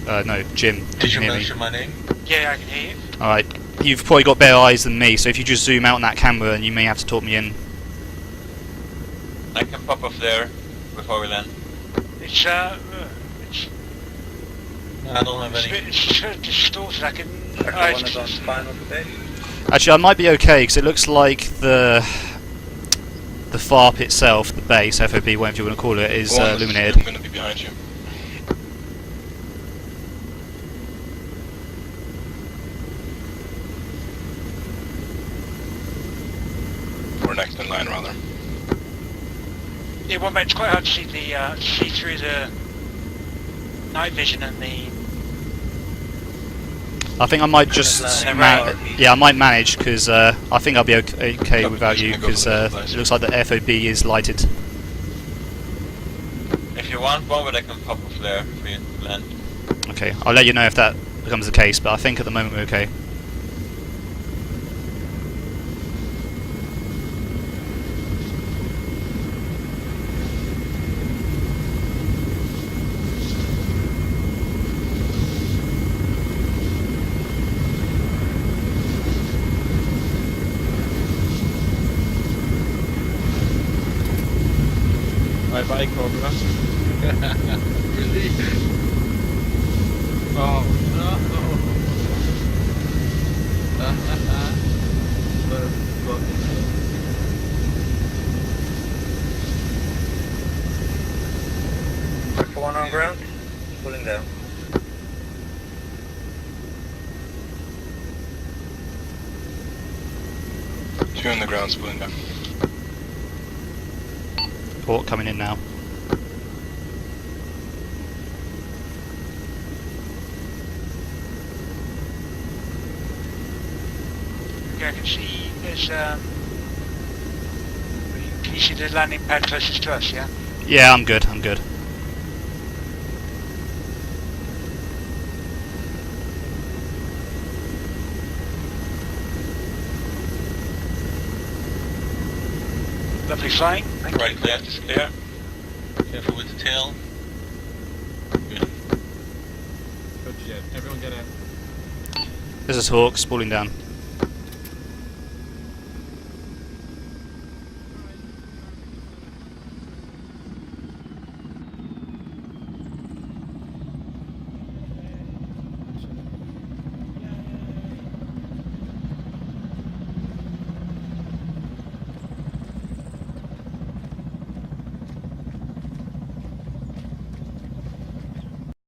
No, Jim. Did you hear mention me? my name? Yeah, I can hear you. Alright, you've probably got better eyes than me, so if you just zoom out on that camera, and you may have to talk me in. I can pop off there before we land. It's I don't have any. It's distorted. I can. Actually, I might be okay, because it looks like the FARP itself, the base, FOB, whatever you want to call it, is illuminated. I'm going to be behind you. We're next in line, rather. Yeah, Wombat, it's quite hard to see see through the night vision and the. I think I might just I might manage, because I think I'll be okay without you, because it looks like the FOB is lighted. If you want Wombat, I can pop off there for you to land. Okay, I'll let you know if that becomes the case, but I think at the moment we're okay. Bye, Cobra. Really? Oh, no. For one on ground, pulling down. Two on the ground, spooling down. Port coming in now. Yeah, I can see there's can you see the landing pad closest to us? Yeah. Yeah, I'm good. I'm good. Lovely flying. Right, left is clear. Careful with the tail. Good. Good shit. Everyone get in. This is Hawk, spooling down.